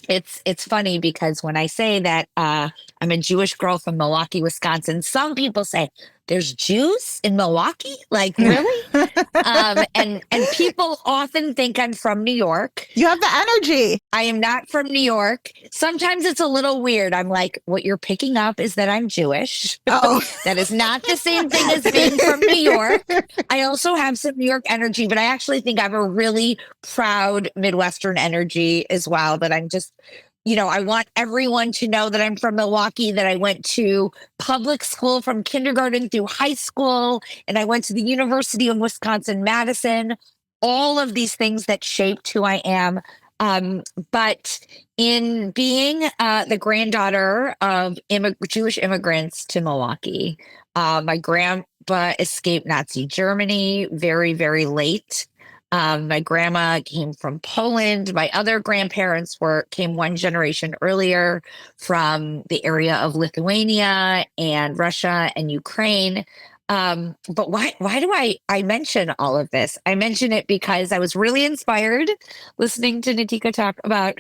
Speaker 3: It's funny because when I say that I'm a Jewish girl from Milwaukee, Wisconsin, some people say there's Jews in Milwaukee? Like, really? And people often think I'm from New York.
Speaker 1: You have the energy.
Speaker 3: I am not from New York. Sometimes it's a little weird. I'm like, what you're picking up is that I'm Jewish.
Speaker 1: Oh.
Speaker 3: That is not the same thing as being from New York. I also have some New York energy, but I actually think I have a really proud Midwestern energy as well, that I'm just, I want everyone to know that I'm from Milwaukee, that I went to public school from kindergarten through high school, and I went to the University of Wisconsin-Madison, all of these things that shaped who I am. But in being the granddaughter of Jewish immigrants to Milwaukee, my grandpa escaped Nazi Germany very, very late. My grandma came from Poland. My other grandparents came one generation earlier from the area of Lithuania and Russia and Ukraine. But why do I mention all of this? I mention it because I was really inspired listening to Natika talk about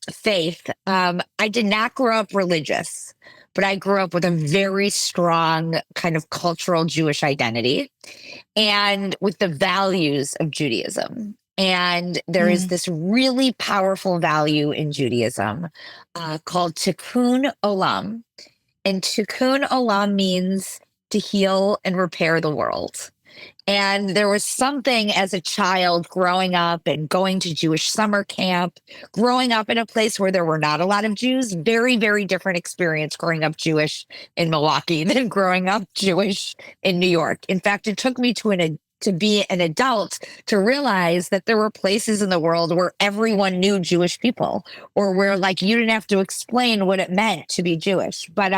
Speaker 3: faith. I did not grow up religious, but I grew up with a very strong kind of cultural Jewish identity and with the values of Judaism. And there is this really powerful value in Judaism called tikkun olam. And tikkun olam means to heal and repair the world. And there was something as a child growing up and going to Jewish summer camp, growing up in a place where there were not a lot of Jews, very, very different experience growing up Jewish in Milwaukee than growing up Jewish in New York. In fact, it took me to be an adult to realize that there were places in the world where everyone knew Jewish people, or where like you didn't have to explain what it meant to be Jewish. But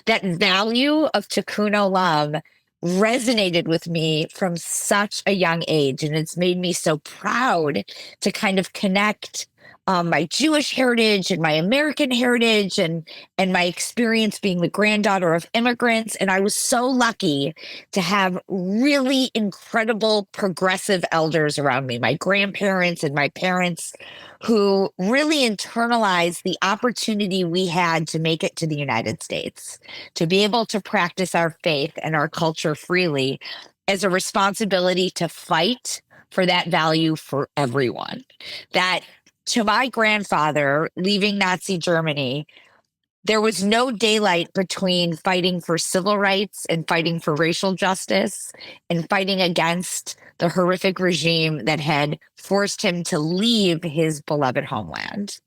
Speaker 3: that value of tikkun olam resonated with me from such a young age, and it's made me so proud to kind of connect my Jewish heritage and my American heritage and my experience being the granddaughter of immigrants. And I was so lucky to have really incredible progressive elders around me, my grandparents and my parents, who really internalized the opportunity we had to make it to the United States, to be able to practice our faith and our culture freely as a responsibility to fight for that value for everyone. That to my grandfather leaving Nazi Germany, there was no daylight between fighting for civil rights and fighting for racial justice and fighting against the horrific regime that had forced him to leave his beloved homeland,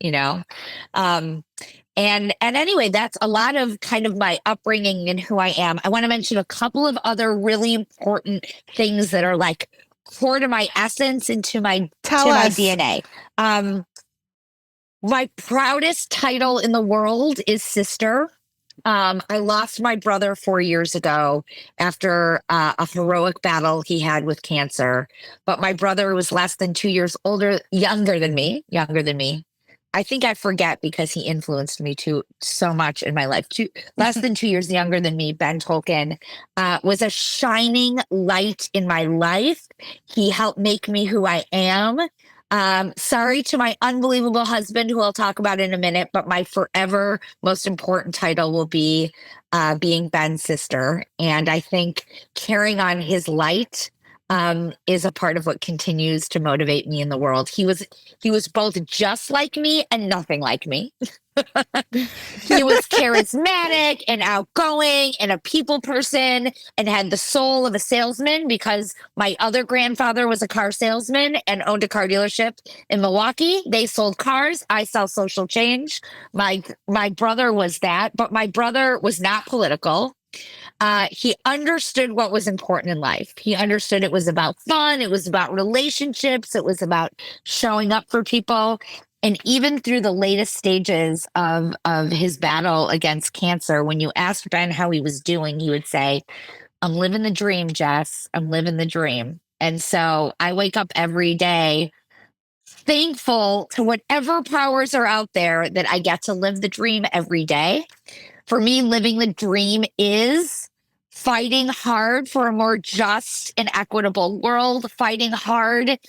Speaker 3: And anyway, that's a lot of kind of my upbringing and who I am. I want to mention a couple of other really important things that are like core to my essence and to my DNA. My proudest title in the world is sister. I lost my brother 4 years ago after a heroic battle he had with cancer. But my brother was less than 2 years younger than me. I think I forget because he influenced me so much in my life. Less than 2 years younger than me, Ben Tolkien, was a shining light in my life. He helped make me who I am. Sorry to my unbelievable husband, who I'll talk about in a minute, but my forever most important title will be being Ben's sister. And I think carrying on his light is a part of what continues to motivate me in the world. He was both just like me and nothing like me. He was charismatic and outgoing and a people person and had the soul of a salesman, because my other grandfather was a car salesman and owned a car dealership in Milwaukee. They sold cars. I sell social change. My brother was that, but my brother was not political. He understood what was important in life. He understood it was about fun. It was about relationships. It was about showing up for people. And even through the latest stages of his battle against cancer, when you asked Ben how he was doing, he would say, "I'm living the dream, Jess. I'm living the dream." And so I wake up every day thankful to whatever powers are out there that I get to live the dream every day. For me, living the dream is fighting hard for a more just and equitable world. Fighting hard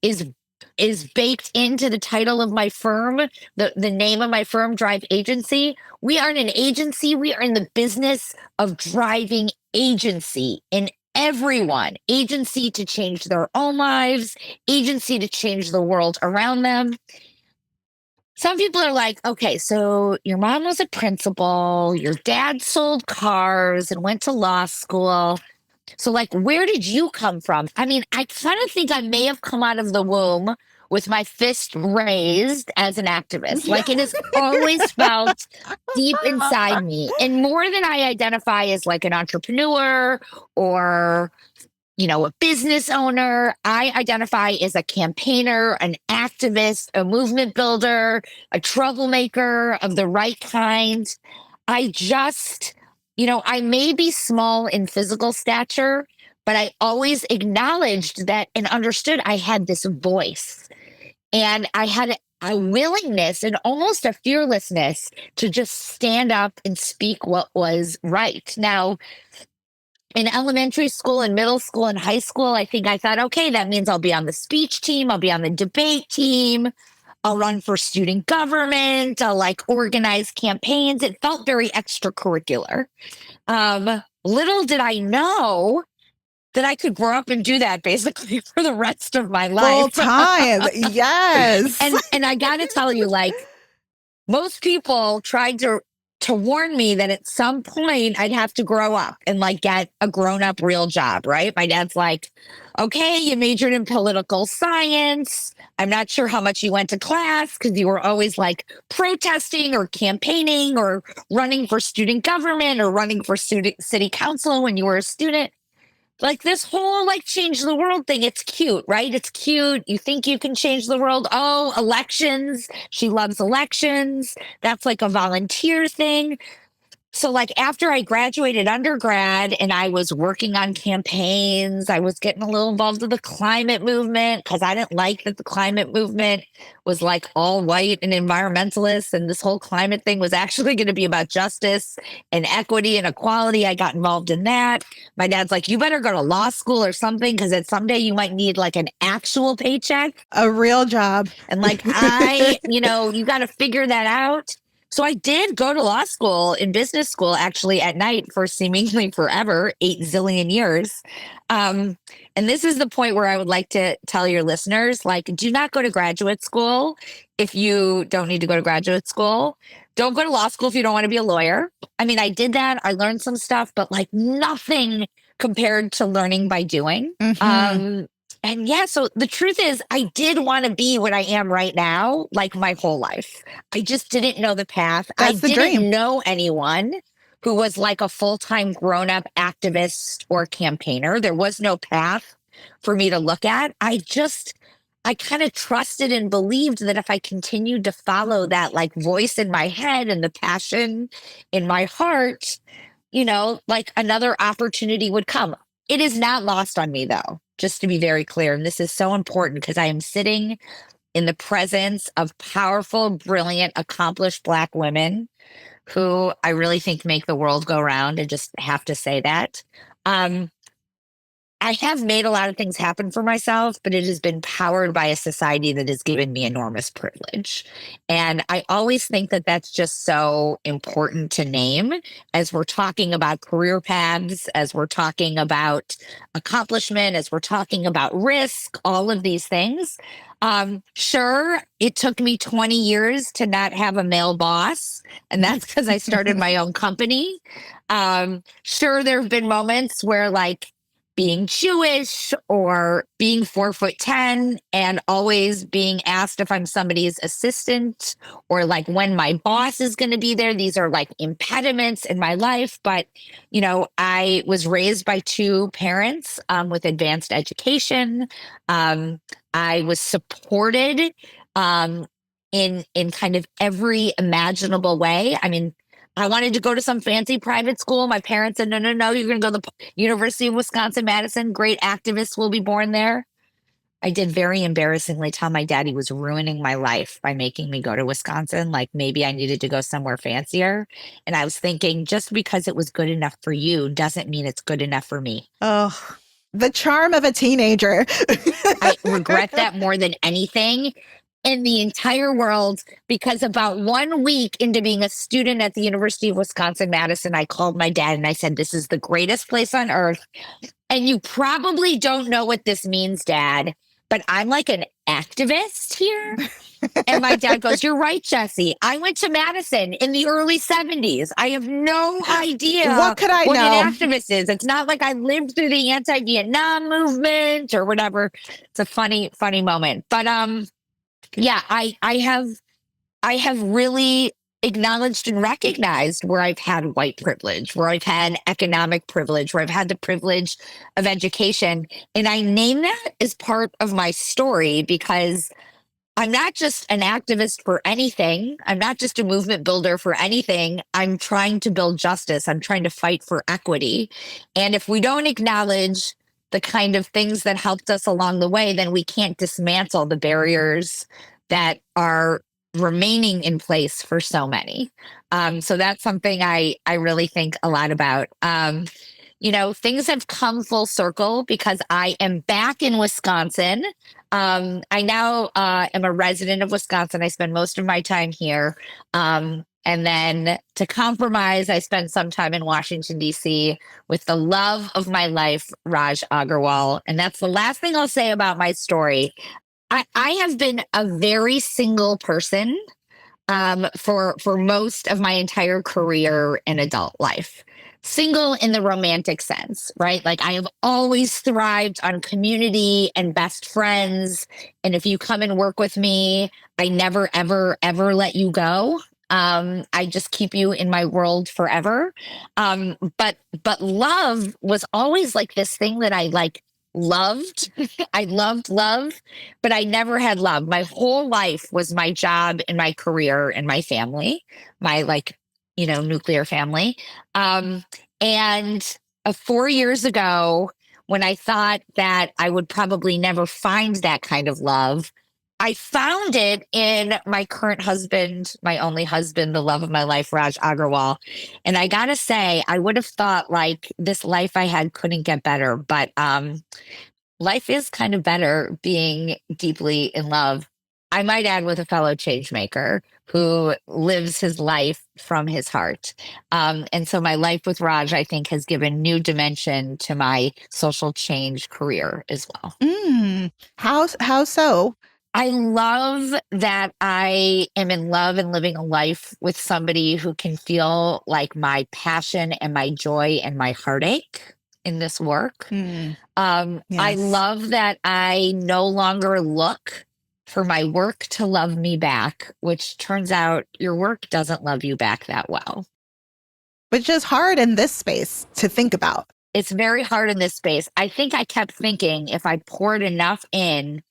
Speaker 3: is baked into the title of my firm, the name of my firm, Drive Agency. We aren't an agency. We are in the business of driving agency in everyone, agency to change their own lives, agency to change the world around them. Some people are like, okay, so your mom was a principal, your dad sold cars and went to law school. So, like, where did you come from? I mean, I kind of think I may have come out of the womb with my fist raised as an activist. Like, it has always felt deep inside me. And more than I identify as like an entrepreneur or, a business owner, I identify as a campaigner, an activist, a movement builder, a troublemaker of the right kind. I just, I may be small in physical stature, but I always acknowledged that and understood I had this voice and I had a willingness and almost a fearlessness to just stand up and speak what was right. Now, in elementary school and middle school and high school, I think I thought, okay, that means I'll be on the speech team, I'll be on the debate team, I'll run for student government, I'll like organize campaigns. It felt very extracurricular. Little did I know that I could grow up and do that basically for the rest of my life.
Speaker 1: Full time. Yes.
Speaker 3: And I got to tell you, like, most people tried to warn me that at some point I'd have to grow up and like get a grown up real job, right? My dad's like, okay, you majored in political science. I'm not sure how much you went to class because you were always like protesting or campaigning or running for student government or running for student city council when you were a student. Like this whole like change the world thing, it's cute, right? It's cute. You think you can change the world. Oh, elections. She loves elections. That's like a volunteer thing. So, like, after I graduated undergrad and I was working on campaigns, I was getting a little involved with the climate movement because I didn't like that the climate movement was like all white and environmentalist. And this whole climate thing was actually going to be about justice and equity and equality. I got involved in that. My dad's like, you better go to law school or something because someday you might need like an actual paycheck,
Speaker 1: a real job.
Speaker 3: And like, you got to figure that out. So I did go to law school in business school, actually at night for seemingly forever, 8 zillion years. And this is the point where I would like to tell your listeners, like, do not go to graduate school if you don't need to go to graduate school. Don't go to law school if you don't want to be a lawyer. I mean, I did that. I learned some stuff, but like nothing compared to learning by doing.
Speaker 1: Mm-hmm.
Speaker 3: And yeah, so the truth is, I did want to be what I am right now, like my whole life. I just didn't know the path.
Speaker 1: That's
Speaker 3: I
Speaker 1: the
Speaker 3: didn't
Speaker 1: dream.
Speaker 3: know anyone who was like a full-time grown-up activist or campaigner. There was no path for me to look at. I kind of trusted and believed that if I continued to follow that like voice in my head and the passion in my heart, like another opportunity would come. It is not lost on me, though, just to be very clear. And this is so important because I am sitting in the presence of powerful, brilliant, accomplished Black women who I really think make the world go round. I just have to say that. I have made a lot of things happen for myself, but it has been powered by a society that has given me enormous privilege. And I always think that that's just so important to name as we're talking about career paths, as we're talking about accomplishment, as we're talking about risk, all of these things. Sure, it took me 20 years to not have a male boss, and that's because I started my own company. Sure, there have been moments where like being Jewish or being 4'10" and always being asked if I'm somebody's assistant or like when my boss is going to be there. These are like impediments in my life. But, I was raised by 2 parents with advanced education. I was supported in kind of every imaginable way. I mean, I wanted to go to some fancy private school. My parents said, no, you're going to go to the University of Wisconsin-Madison. Great activists will be born there. I did very embarrassingly tell my dad he was ruining my life by making me go to Wisconsin. Like maybe I needed to go somewhere fancier. And I was thinking, just because it was good enough for you doesn't mean it's good enough for me.
Speaker 1: Oh, the charm of a teenager.
Speaker 3: I regret that more than anything. in the entire world, because about 1 week into being a student at the University of Wisconsin-Madison, I called my dad and I said, "This is the greatest place on earth. And you probably don't know what this means, Dad, but I'm like an activist here." And my dad goes, "You're right, Jesse. I went to Madison in the early 70s. I have no idea
Speaker 1: What could I
Speaker 3: what
Speaker 1: know?
Speaker 3: an activist is. It's not like I lived through the anti-Vietnam movement or whatever." It's a funny, funny moment. But yeah, I have really acknowledged and recognized where I've had white privilege, where I've had economic privilege, where I've had the privilege of education. And I name that as part of my story because I'm not just an activist for anything. I'm not just a movement builder for anything. I'm trying to build justice. I'm trying to fight for equity. And if we don't acknowledge the kind of things that helped us along the way, then we can't dismantle the barriers that are remaining in place for so many. So that's something I really think a lot about. Things have come full circle because I am back in Wisconsin. I now am a resident of Wisconsin. I spend most of my time here. And then to compromise, I spent some time in Washington, D.C. with the love of my life, Raj Agarwal. And that's the last thing I'll say about my story. I have been a very single person for most of my entire career and adult life. Single in the romantic sense, right? Like I have always thrived on community and best friends. And if you come and work with me, I never, ever, ever let you go. I just keep you in my world forever. But love was always like this thing that I like loved. I loved love, but I never had love. My whole life was my job and my career and my family, my nuclear family. And 4 years ago, when I thought that I would probably never find that kind of love, I found it in my current husband, my only husband, the love of my life, Raj Agarwal. And I gotta say, I would have thought like this life I had couldn't get better, but life is kind of better being deeply in love. I might add with a fellow changemaker who lives his life from his heart. And so my life with Raj, I think, has given new dimension to my social change career as well.
Speaker 1: How so?
Speaker 3: I love that I am in love and living a life with somebody who can feel like my passion and my joy and my heartache in this work.
Speaker 1: Yes.
Speaker 3: I love that I no longer look for my work to love me back, which turns out your work doesn't love you back that well.
Speaker 1: Which is hard in this space to think about.
Speaker 3: It's very hard in this space. I think I kept thinking if I poured enough in,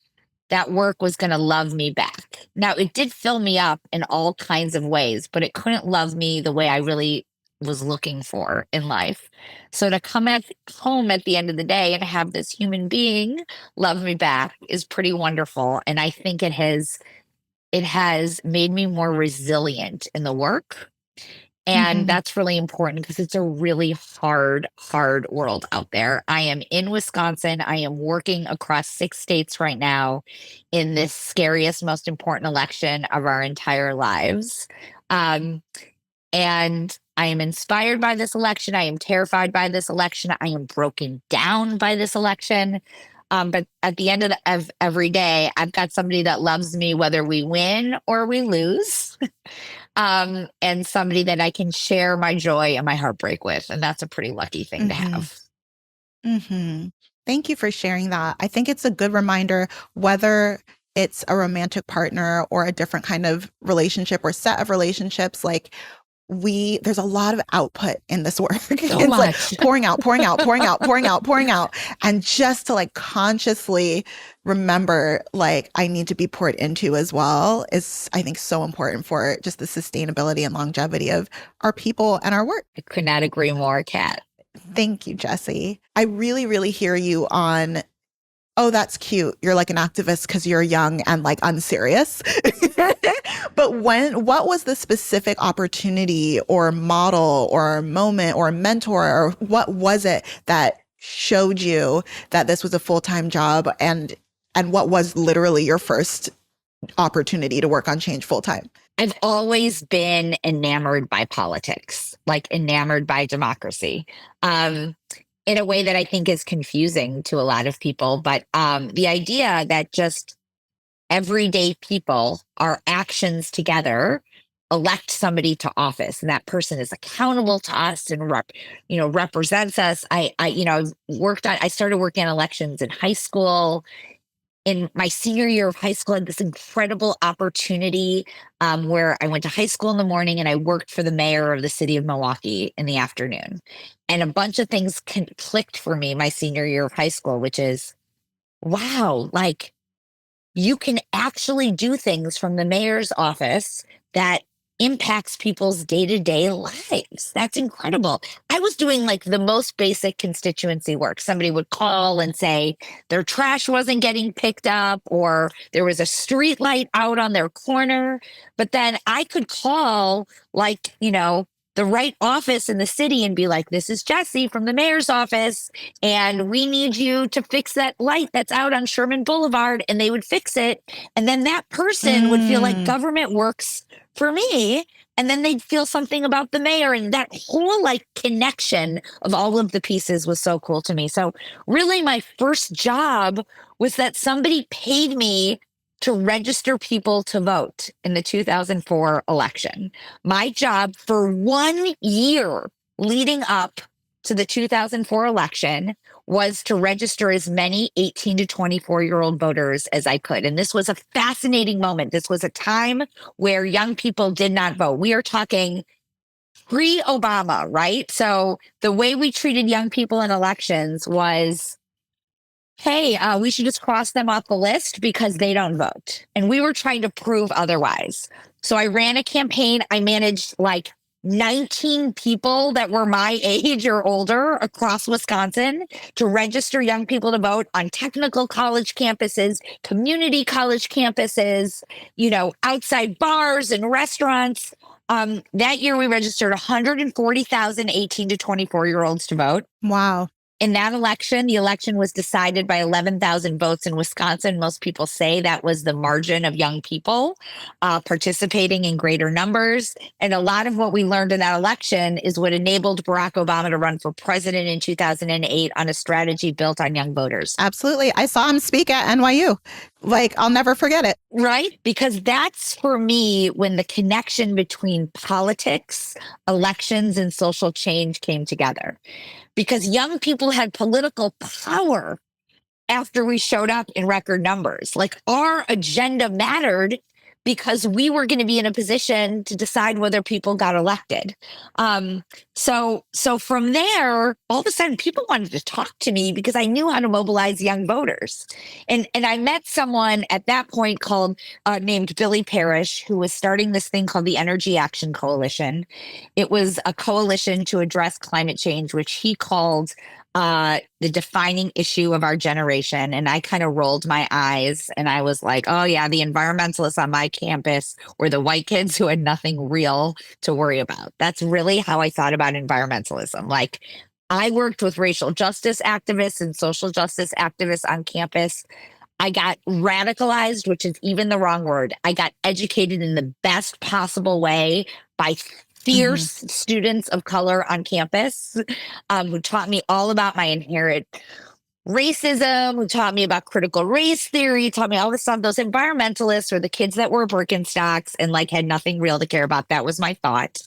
Speaker 3: that work was going to love me back. Now, it did fill me up in all kinds of ways, but it couldn't love me the way I really was looking for in life. So to come home at the end of the day and have this human being love me back is pretty wonderful. And I think it has made me more resilient in the work. And that's really important because it's a really hard, hard world out there. I am in Wisconsin. I am working across 6 states right now in this scariest, most important election of our entire lives. And I am inspired by this election. I am terrified by this election. I am broken down by this election. But at the end of every day, I've got somebody that loves me, whether we win or we lose. And somebody that I can share my joy and my heartbreak with. And that's a pretty lucky thing to have.
Speaker 1: Thank you for sharing that. I think it's a good reminder, whether it's a romantic partner or a different kind of relationship or set of relationships, like there's a lot of output in this work.
Speaker 3: So
Speaker 1: it's
Speaker 3: much.
Speaker 1: like pouring out, pouring out, pouring out, pouring out, pouring out. And just to like consciously remember, like, I need to be poured into as well is, I think, so important for just the sustainability and longevity of our people and our work.
Speaker 3: I could not agree more, Kat.
Speaker 1: Thank you, Jessie. I really, really hear you on, oh, that's cute. You're like an activist because you're young and like unserious. But what was the specific opportunity or model or moment or mentor, or what was it that showed you that this was a full-time job, and what was literally your first opportunity to work on change full time?
Speaker 3: I've always been enamored by politics, like enamored by democracy, in a way that I think is confusing to a lot of people. But the idea that just everyday people, our actions together, elect somebody to office, and that person is accountable to us and represents us. I started working on elections in high school. In my senior year of high school, I had this incredible opportunity where I went to high school in the morning and I worked for the mayor of the city of Milwaukee in the afternoon. And a bunch of things clicked for me my senior year of high school, which is, wow, like you can actually do things from the mayor's office that impacts people's day-to-day lives. That's incredible. I was doing like the most basic constituency work. Somebody would call and say their trash wasn't getting picked up or there was a street light out on their corner. But then I could call like, the right office in the city and be like, this is Jesse from the mayor's office, and we need you to fix that light that's out on Sherman Boulevard. And they would fix it. And then that person would feel like government works for me. And then they'd feel something about the mayor. And that whole like connection of all of the pieces was so cool to me. So really my first job was that somebody paid me to register people to vote in the 2004 election. My job for 1 year leading up to the 2004 election was to register as many 18 to 24-year-old voters as I could. And this was a fascinating moment. This was a time where young people did not vote. We are talking pre-Obama, right? So the way we treated young people in elections was, hey, we should just cross them off the list because they don't vote. And we were trying to prove otherwise. So I ran a campaign. I managed like 19 people that were my age or older across Wisconsin to register young people to vote on technical college campuses, community college campuses, outside bars and restaurants. That year we registered 140,000 18 to 24-year-olds to vote.
Speaker 1: Wow.
Speaker 3: In that election, the election was decided by 11,000 votes in Wisconsin. Most people say that was the margin of young people participating in greater numbers. And a lot of what we learned in that election is what enabled Barack Obama to run for president in 2008 on a strategy built on young voters.
Speaker 1: Absolutely. I saw him speak at NYU. Like, I'll never forget it.
Speaker 3: Right? Because that's for me when the connection between politics, elections, and social change came together. Because young people had political power after we showed up in record numbers. Like our agenda mattered because we were going to be in a position to decide whether people got elected. So from there, all of a sudden people wanted to talk to me because I knew how to mobilize young voters. And I met someone at that point named Billy Parrish, who was starting this thing called the Energy Action Coalition. It was a coalition to address climate change, which he called the defining issue of our generation. And I kind of rolled my eyes and I was like, oh yeah, the environmentalists on my campus were the white kids who had nothing real to worry about. That's really how I thought about environmentalism. Like I worked with racial justice activists and social justice activists on campus. I got radicalized, which is even the wrong word. I got educated in the best possible way by fierce students of color on campus who taught me all about my inherent racism, who taught me about critical race theory, taught me all this stuff. Those environmentalists were the kids that wore Birkenstocks and like had nothing real to care about. That was my thought.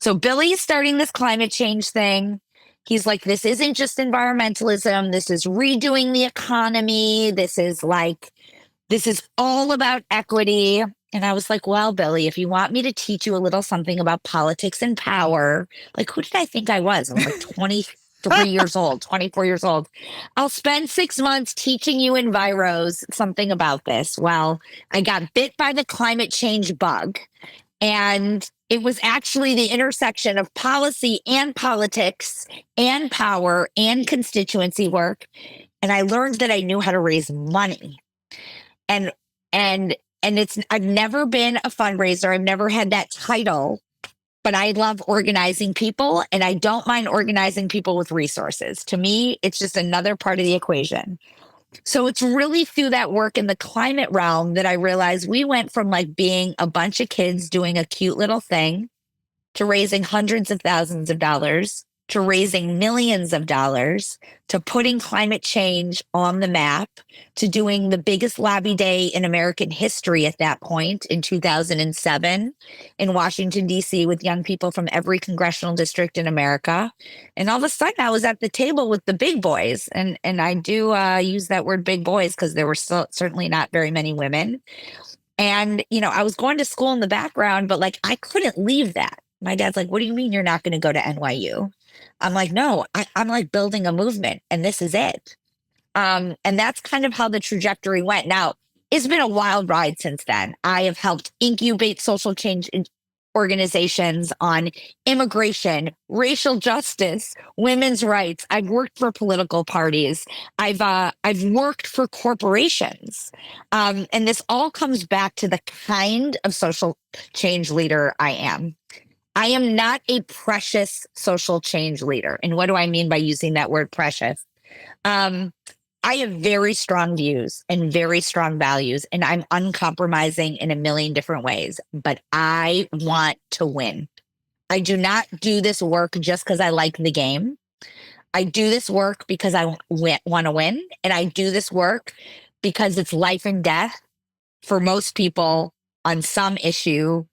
Speaker 3: So Billy's starting this climate change thing. He's like, this isn't just environmentalism. This is redoing the economy. This is all about equity. And I was like, well, Billy, if you want me to teach you a little something about politics and power, like, who did I think I was? I was like 23 years old, 24 years old. I'll spend 6 months teaching you enviros something about this. Well, I got bit by the climate change bug. And it was actually the intersection of policy and politics and power and constituency work. And I learned that I knew how to raise money. And I've never been a fundraiser. I've never had that title, but I love organizing people and I don't mind organizing people with resources. To me, it's just another part of the equation. So it's really through that work in the climate realm that I realized we went from like being a bunch of kids doing a cute little thing to raising hundreds of thousands of dollars, to raising millions of dollars, to putting climate change on the map, to doing the biggest lobby day in American history at that point in 2007 in Washington, D.C., with young people from every congressional district in America. And all of a sudden, I was at the table with the big boys. And I do use that word big boys because there were certainly not very many women. And, I was going to school in the background, but like I couldn't leave that. My dad's like, what do you mean you're not going to go to NYU? I'm like, no, I'm like building a movement and this is it. And that's kind of how the trajectory went. Now, it's been a wild ride since then. I have helped incubate social change organizations on immigration, racial justice, women's rights. I've worked for political parties. I've worked for corporations. And this all comes back to the kind of social change leader I am. I am not a precious social change leader. And what do I mean by using that word precious? I have very strong views and very strong values, and I'm uncompromising in a million different ways, but I want to win. I do not do this work just because I like the game. I do this work because I want to win, and I do this work because it's life and death for most people on some issue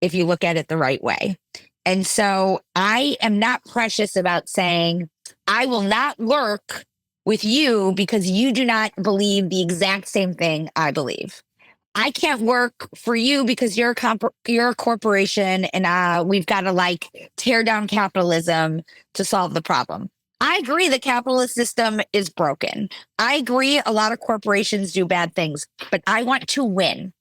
Speaker 3: if you look at it the right way. And so I am not precious about saying, I will not work with you because you do not believe the exact same thing I believe. I can't work for you because you're a corporation and we've got to like tear down capitalism to solve the problem. I agree the capitalist system is broken. I agree a lot of corporations do bad things, but I want to win.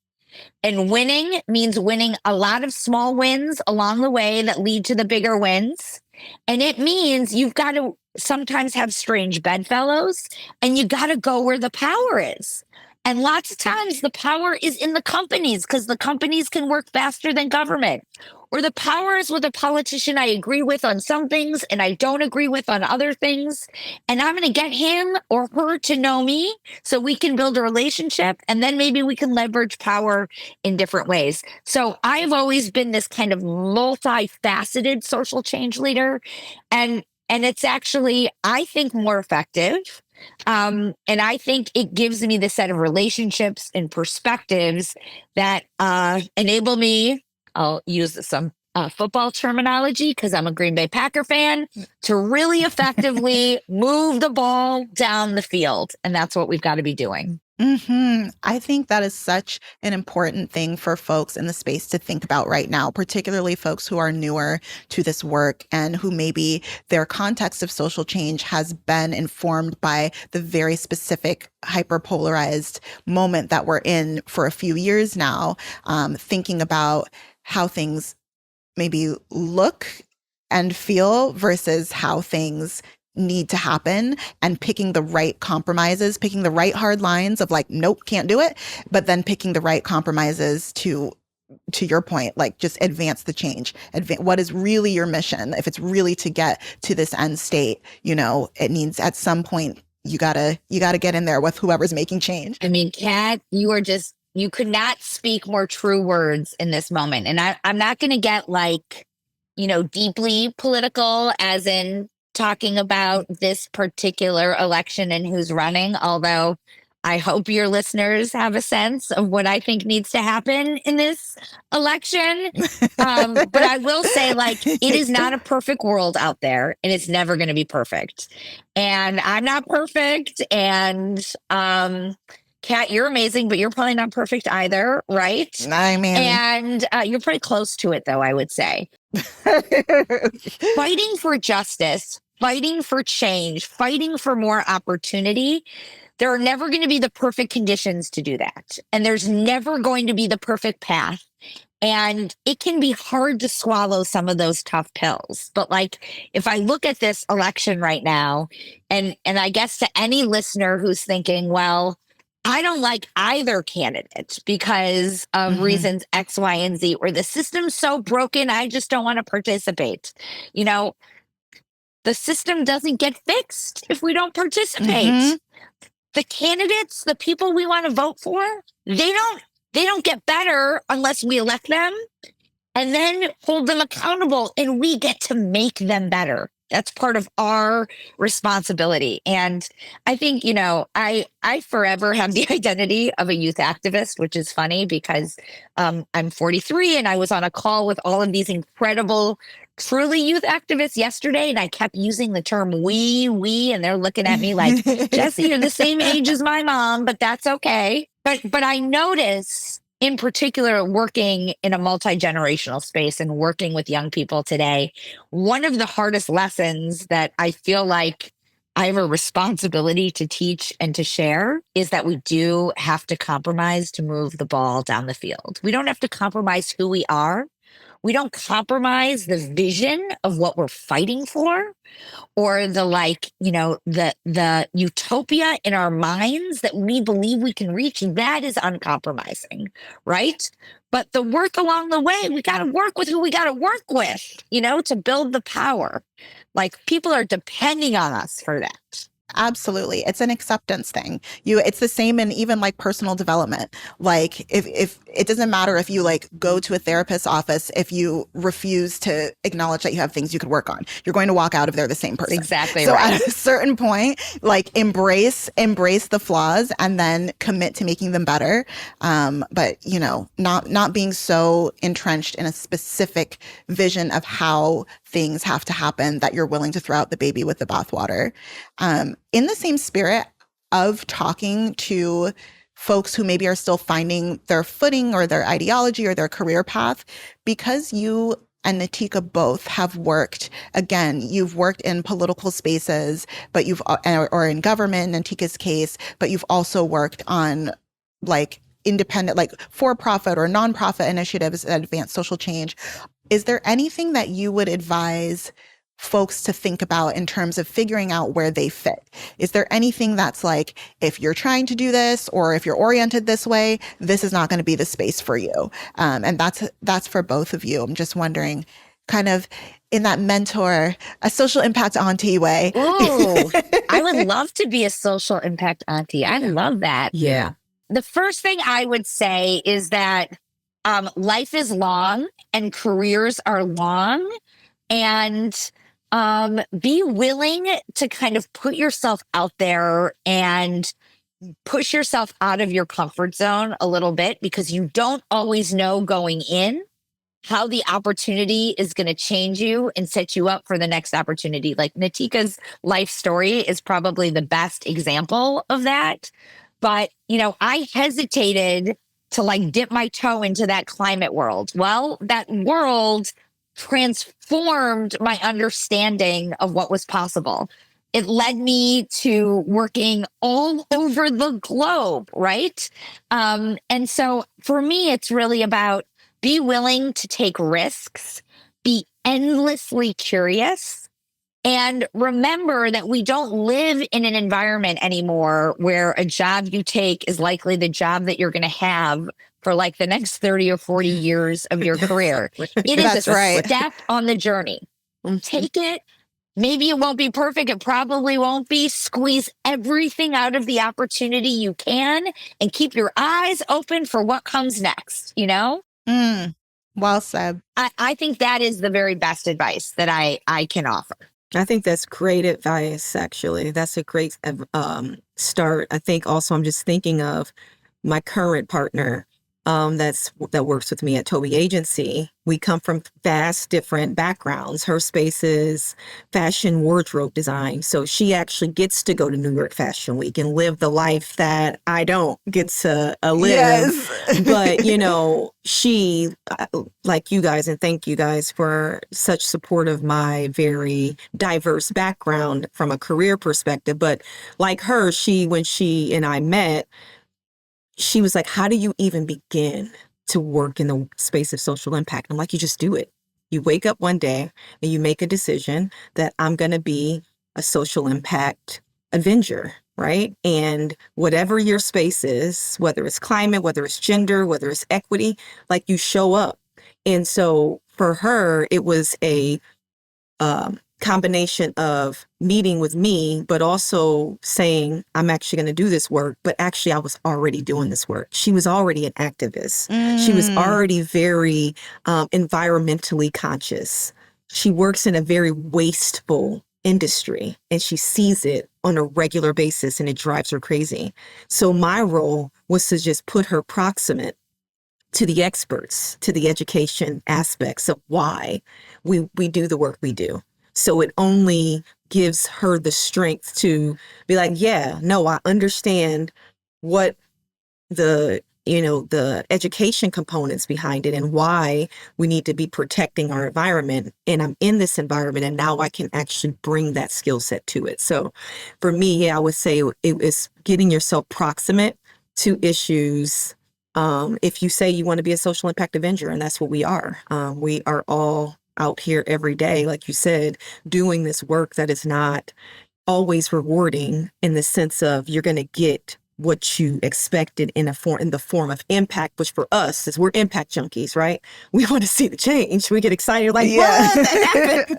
Speaker 3: And winning means winning a lot of small wins along the way that lead to the bigger wins. And it means you've got to sometimes have strange bedfellows and you got to go where the power is. And lots of times the power is in the companies because the companies can work faster than government. Or the power is with a politician I agree with on some things and I don't agree with on other things. And I'm going to get him or her to know me so we can build a relationship. And then maybe we can leverage power in different ways. So I've always been this kind of multifaceted social change leader. And it's actually, I think, more effective. And I think it gives me the set of relationships and perspectives that enable me. I'll use some football terminology because I'm a Green Bay Packer fan, to really effectively move the ball down the field. And that's what we've got to be doing.
Speaker 1: I think that is such an important thing for folks in the space to think about right now, particularly folks who are newer to this work and who maybe their context of social change has been informed by the very specific hyperpolarized moment that we're in for a few years now, thinking about how things maybe look and feel versus how things need to happen, and picking the right compromises, picking the right hard lines of like, nope, can't do it, but then picking the right compromises to your point, like just advance the change. What is really your mission? If it's really to get to this end state, it means at some point you gotta get in there with whoever's making change.
Speaker 3: I mean, Kat, you could not speak more true words in this moment. And I'm not going to get like, deeply political as in talking about this particular election and who's running, although I hope your listeners have a sense of what I think needs to happen in this election. But I will say, like, it is not a perfect world out there and it's never going to be perfect. And I'm not perfect. And, Kat, you're amazing, but you're probably not perfect either, right?
Speaker 1: I mean,
Speaker 3: and you're pretty close to it, though, I would say. Fighting for justice, fighting for change, fighting for more opportunity. There are never going to be the perfect conditions to do that. And there's never going to be the perfect path. And it can be hard to swallow some of those tough pills. But like, if I look at this election right now, and I guess to any listener who's thinking, well, I don't like either candidate because of reasons X, Y, and Z, or the system's so broken, I just don't want to participate. The system doesn't get fixed if we don't participate. the candidates, the people we want to vote for, they don't get better unless we elect them and then hold them accountable, and we get to make them better. That's part of our responsibility. And I think, I forever have the identity of a youth activist, which is funny because I'm 43 and I was on a call with all of these incredible, truly youth activists yesterday. And I kept using the term we, and they're looking at me like, Jesse, you're the same age as my mom, but that's okay. But I notice, in particular, working in a multi-generational space and working with young people today, one of the hardest lessons that I feel like I have a responsibility to teach and to share is that we do have to compromise to move the ball down the field. We don't have to compromise who we are. We don't compromise the vision of what we're fighting for, or the utopia in our minds that we believe we can reach. That is uncompromising, right? But the work along the way, we got to work with who we got to work with, to build the power. Like, people are depending on us for that.
Speaker 1: Absolutely. It's an acceptance thing. It's the same in even like personal development. Like if it doesn't matter if you like go to a therapist's office, if you refuse to acknowledge that you have things you could work on, you're going to walk out of there the same person.
Speaker 3: Exactly.
Speaker 1: So
Speaker 3: right.
Speaker 1: At a certain point, like embrace the flaws and then commit to making them better. But not being so entrenched in a specific vision of how things have to happen that you're willing to throw out the baby with the bathwater. In the same spirit of talking to folks who maybe are still finding their footing or their ideology or their career path, because you and Natika both have worked, again, you've worked in political spaces, but or in government, in Natika's case, but you've also worked on like independent, like for-profit or nonprofit initiatives that advance social change. Is there anything that you would advise folks to think about in terms of figuring out where they fit? Is there anything that's like, if you're trying to do this or if you're oriented this way, this is not going to be the space for you? And that's for both of you. I'm just wondering, kind of in that mentor, a social impact auntie way.
Speaker 3: Ooh, I would love to be a social impact auntie. I love that.
Speaker 2: Yeah.
Speaker 3: The first thing I would say is that life is long and careers are long, and be willing to kind of put yourself out there and push yourself out of your comfort zone a little bit, because you don't always know going in how the opportunity is going to change you and set you up for the next opportunity. Like, Natika's life story is probably the best example of that. But, I hesitated to like dip my toe into that climate world. Well, that world transformed my understanding of what was possible. It led me to working all over the globe, right? And so for me, it's really about be willing to take risks, be endlessly curious, and remember that we don't live in an environment anymore where a job you take is likely the job that you're going to have for like the next 30 or 40 years of your career. It is
Speaker 1: That's
Speaker 3: a
Speaker 1: right.
Speaker 3: step on the journey. Take it. Maybe it won't be perfect. It probably won't be. Squeeze everything out of the opportunity you can and keep your eyes open for what comes next,
Speaker 1: Well said.
Speaker 3: I think that is the very best advice that I can offer.
Speaker 2: I think that's great advice, actually. That's a great start. I think also I'm just thinking of my current partner that works with me at Toby Agency. We come from vast different backgrounds. Her space is fashion wardrobe design. So she actually gets to go to New York Fashion Week and live the life that I don't get to live.
Speaker 1: Yes.
Speaker 2: But, she, like you guys, and thank you guys for such support of my very diverse background from a career perspective. But like her, when she and I met, she was like, how do you even begin to work in the space of social impact? I'm like, you just do it. You wake up one day and you make a decision that I'm going to be a social impact avenger, right? And whatever your space is, whether it's climate, whether it's gender, whether it's equity, like you show up. And so for her, it was a combination of meeting with me, but also saying, I'm actually going to do this work. But actually, I was already doing this work. She was already an activist. She was already very environmentally conscious. She works in a very wasteful industry, and she sees it on a regular basis, and it drives her crazy. So my role was to just put her proximate to the experts, to the education aspects of why we do the work we do. So it only gives her the strength to be like, yeah, no, I understand what the education components behind it and why we need to be protecting our environment. And I'm in this environment, and now I can actually bring that skill set to it. So for me, yeah, I would say it was getting yourself proximate to issues. If you say you want to be a social impact Avenger, and that's what we are all out here every day, like you said, doing this work that is not always rewarding in the sense of you're going to get what you expected in the form of impact, which for us is we're impact junkies, right? We want to see the change. We get excited, like, what?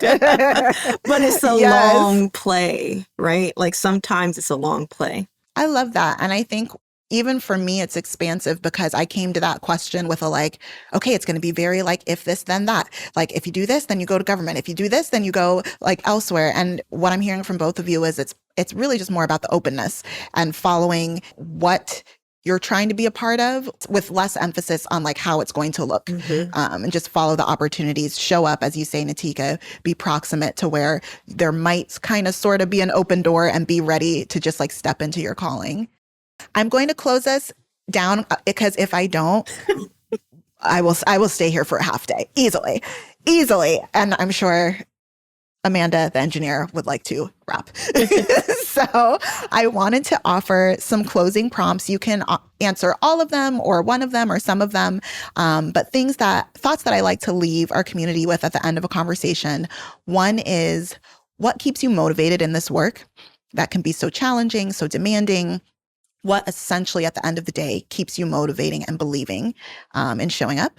Speaker 2: That happened. But it's a long play, right? Like sometimes it's a long play.
Speaker 1: I love that. And I think even for me, it's expansive because I came to that question with a like, okay, it's going to be very like, if this, then that. Like, if you do this, then you go to government. If you do this, then you go like elsewhere. And what I'm hearing from both of you is it's really just more about the openness and following what you're trying to be a part of with less emphasis on like how it's going to look, and just follow the opportunities, show up, as you say, Natika, be proximate to where there might kind of sort of be an open door and be ready to just like step into your calling. I'm going to close us down because if I don't, I will stay here for a half day easily. And I'm sure Amanda, the engineer, would like to wrap. So I wanted to offer some closing prompts. You can answer all of them or one of them or some of them. But thoughts that I like to leave our community with at the end of a conversation. One is, what keeps you motivated in this work that can be so challenging, so demanding? What essentially at the end of the day keeps you motivating and believing and showing up?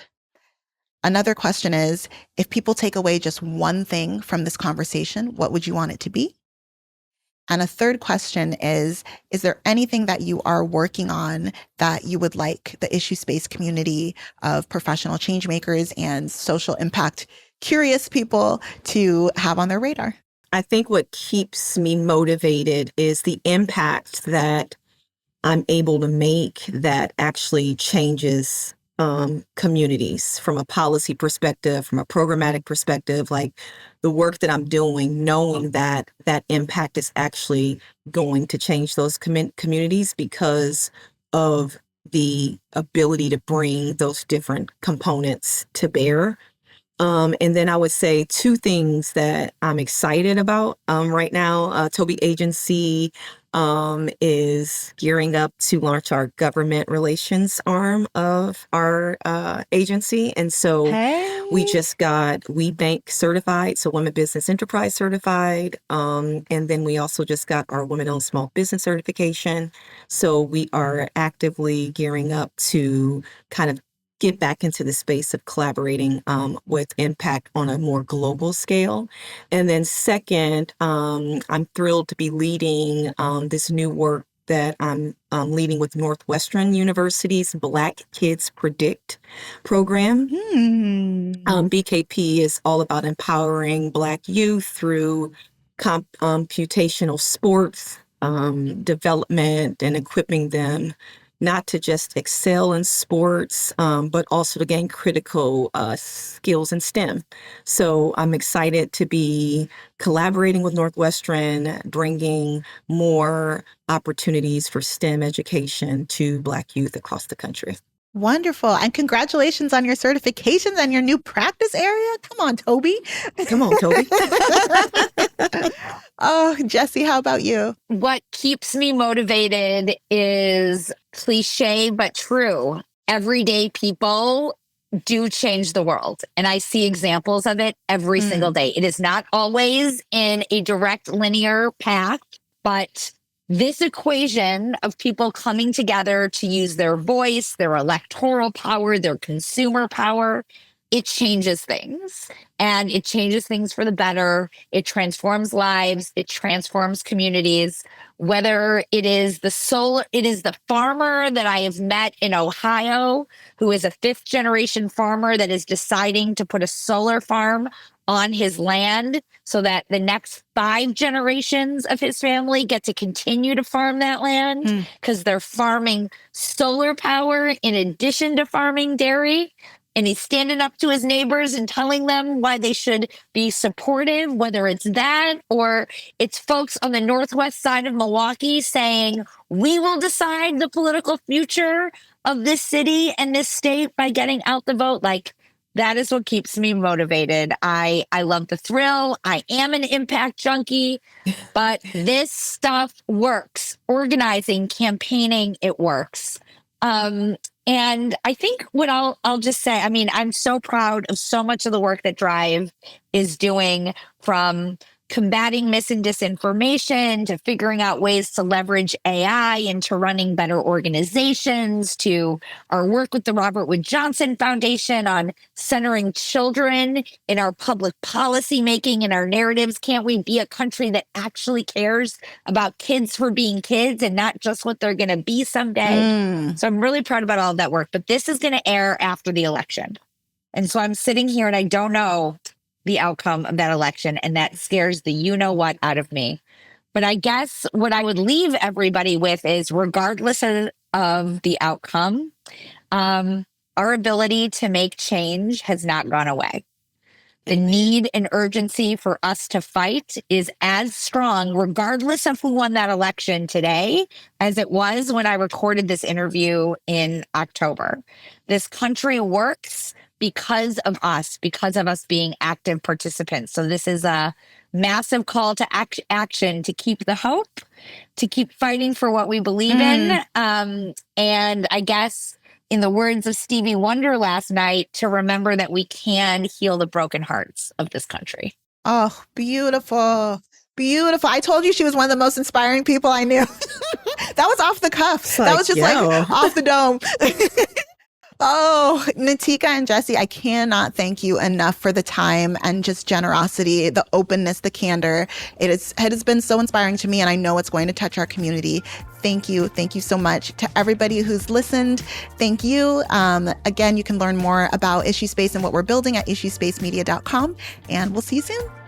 Speaker 1: Another question is, if people take away just one thing from this conversation, what would you want it to be? And a third question is there anything that you are working on that you would like the issue space community of professional change makers and social impact curious people to have on their radar?
Speaker 2: I think what keeps me motivated is the impact that I'm able to make that actually changes communities from a policy perspective, from a programmatic perspective, like the work that I'm doing, knowing that that impact is actually going to change those communities because of the ability to bring those different components to bear. And then I would say two things that I'm excited about right now. Toby Agency is gearing up to launch our government relations arm of our agency. And so we just got WeBank certified, so Women Business Enterprise certified. And then we also just got our Women-Owned Small Business certification. So we are actively gearing up to kind of get back into the space of collaborating with impact on a more global scale. And then second, I'm thrilled to be leading this new work that I'm leading with Northwestern University's Black Kids Predict program. BKP is all about empowering Black youth through computational sports development and equipping them not to just excel in sports, but also to gain critical skills in STEM. So I'm excited to be collaborating with Northwestern, bringing more opportunities for STEM education to Black youth across the country.
Speaker 1: Wonderful. And congratulations on your certifications and your new practice area. Come on, Toby.
Speaker 2: Come on, Toby.
Speaker 1: Oh, Jessie, how about you?
Speaker 3: What keeps me motivated is cliche, but true. Everyday people do change the world. And I see examples of it every single day. It is not always in a direct linear path, but this equation of people coming together to use their voice, their electoral power, their consumer power it changes things, and it changes things for the better. It transforms lives. It transforms communities. Whether it is the farmer that I have met in Ohio, who is a 5th generation farmer that is deciding to put a solar farm on his land so that the next 5 generations of his family get to continue to farm that land because they're farming solar power in addition to farming dairy. And he's standing up to his neighbors and telling them why they should be supportive, whether it's that or it's folks on the northwest side of Milwaukee saying, we will decide the political future of this city and this state by getting out the vote. Like, that is what keeps me motivated. I love the thrill. I am an impact junkie, but this stuff works. Organizing, campaigning, it works. And I think what I'll just say, I mean, I'm so proud of so much of the work that Drive is doing, from combating mis and disinformation to figuring out ways to leverage AI into running better organizations, to our work with the Robert Wood Johnson Foundation on centering children in our public policy making and our narratives. Can't we be a country that actually cares about kids for being kids and not just what they're going to be someday? So I'm really proud about all of that work, but this is going to air after the election. And so I'm sitting here and I don't know the outcome of that election, and that scares the you-know-what out of me. But I guess what I would leave everybody with is, regardless of the outcome, our ability to make change has not gone away. The need and urgency for us to fight is as strong, regardless of who won that election today, as it was when I recorded this interview in October. This country works because of us being active participants. So this is a massive call to action to keep the hope, to keep fighting for what we believe in. And I guess, in the words of Stevie Wonder last night, to remember that we can heal the broken hearts of this country.
Speaker 1: Oh, beautiful. Beautiful. I told you she was one of the most inspiring people I knew. That was off the cuff. That was just like off the dome. Oh, Natika and Jesse, I cannot thank you enough for the time and just generosity, the openness, the candor. It has been so inspiring to me, and I know it's going to touch our community. Thank you. Thank you so much. To everybody who's listened, thank you. Again, you can learn more about Issue Space and what we're building at issuespacemedia.com, and we'll see you soon.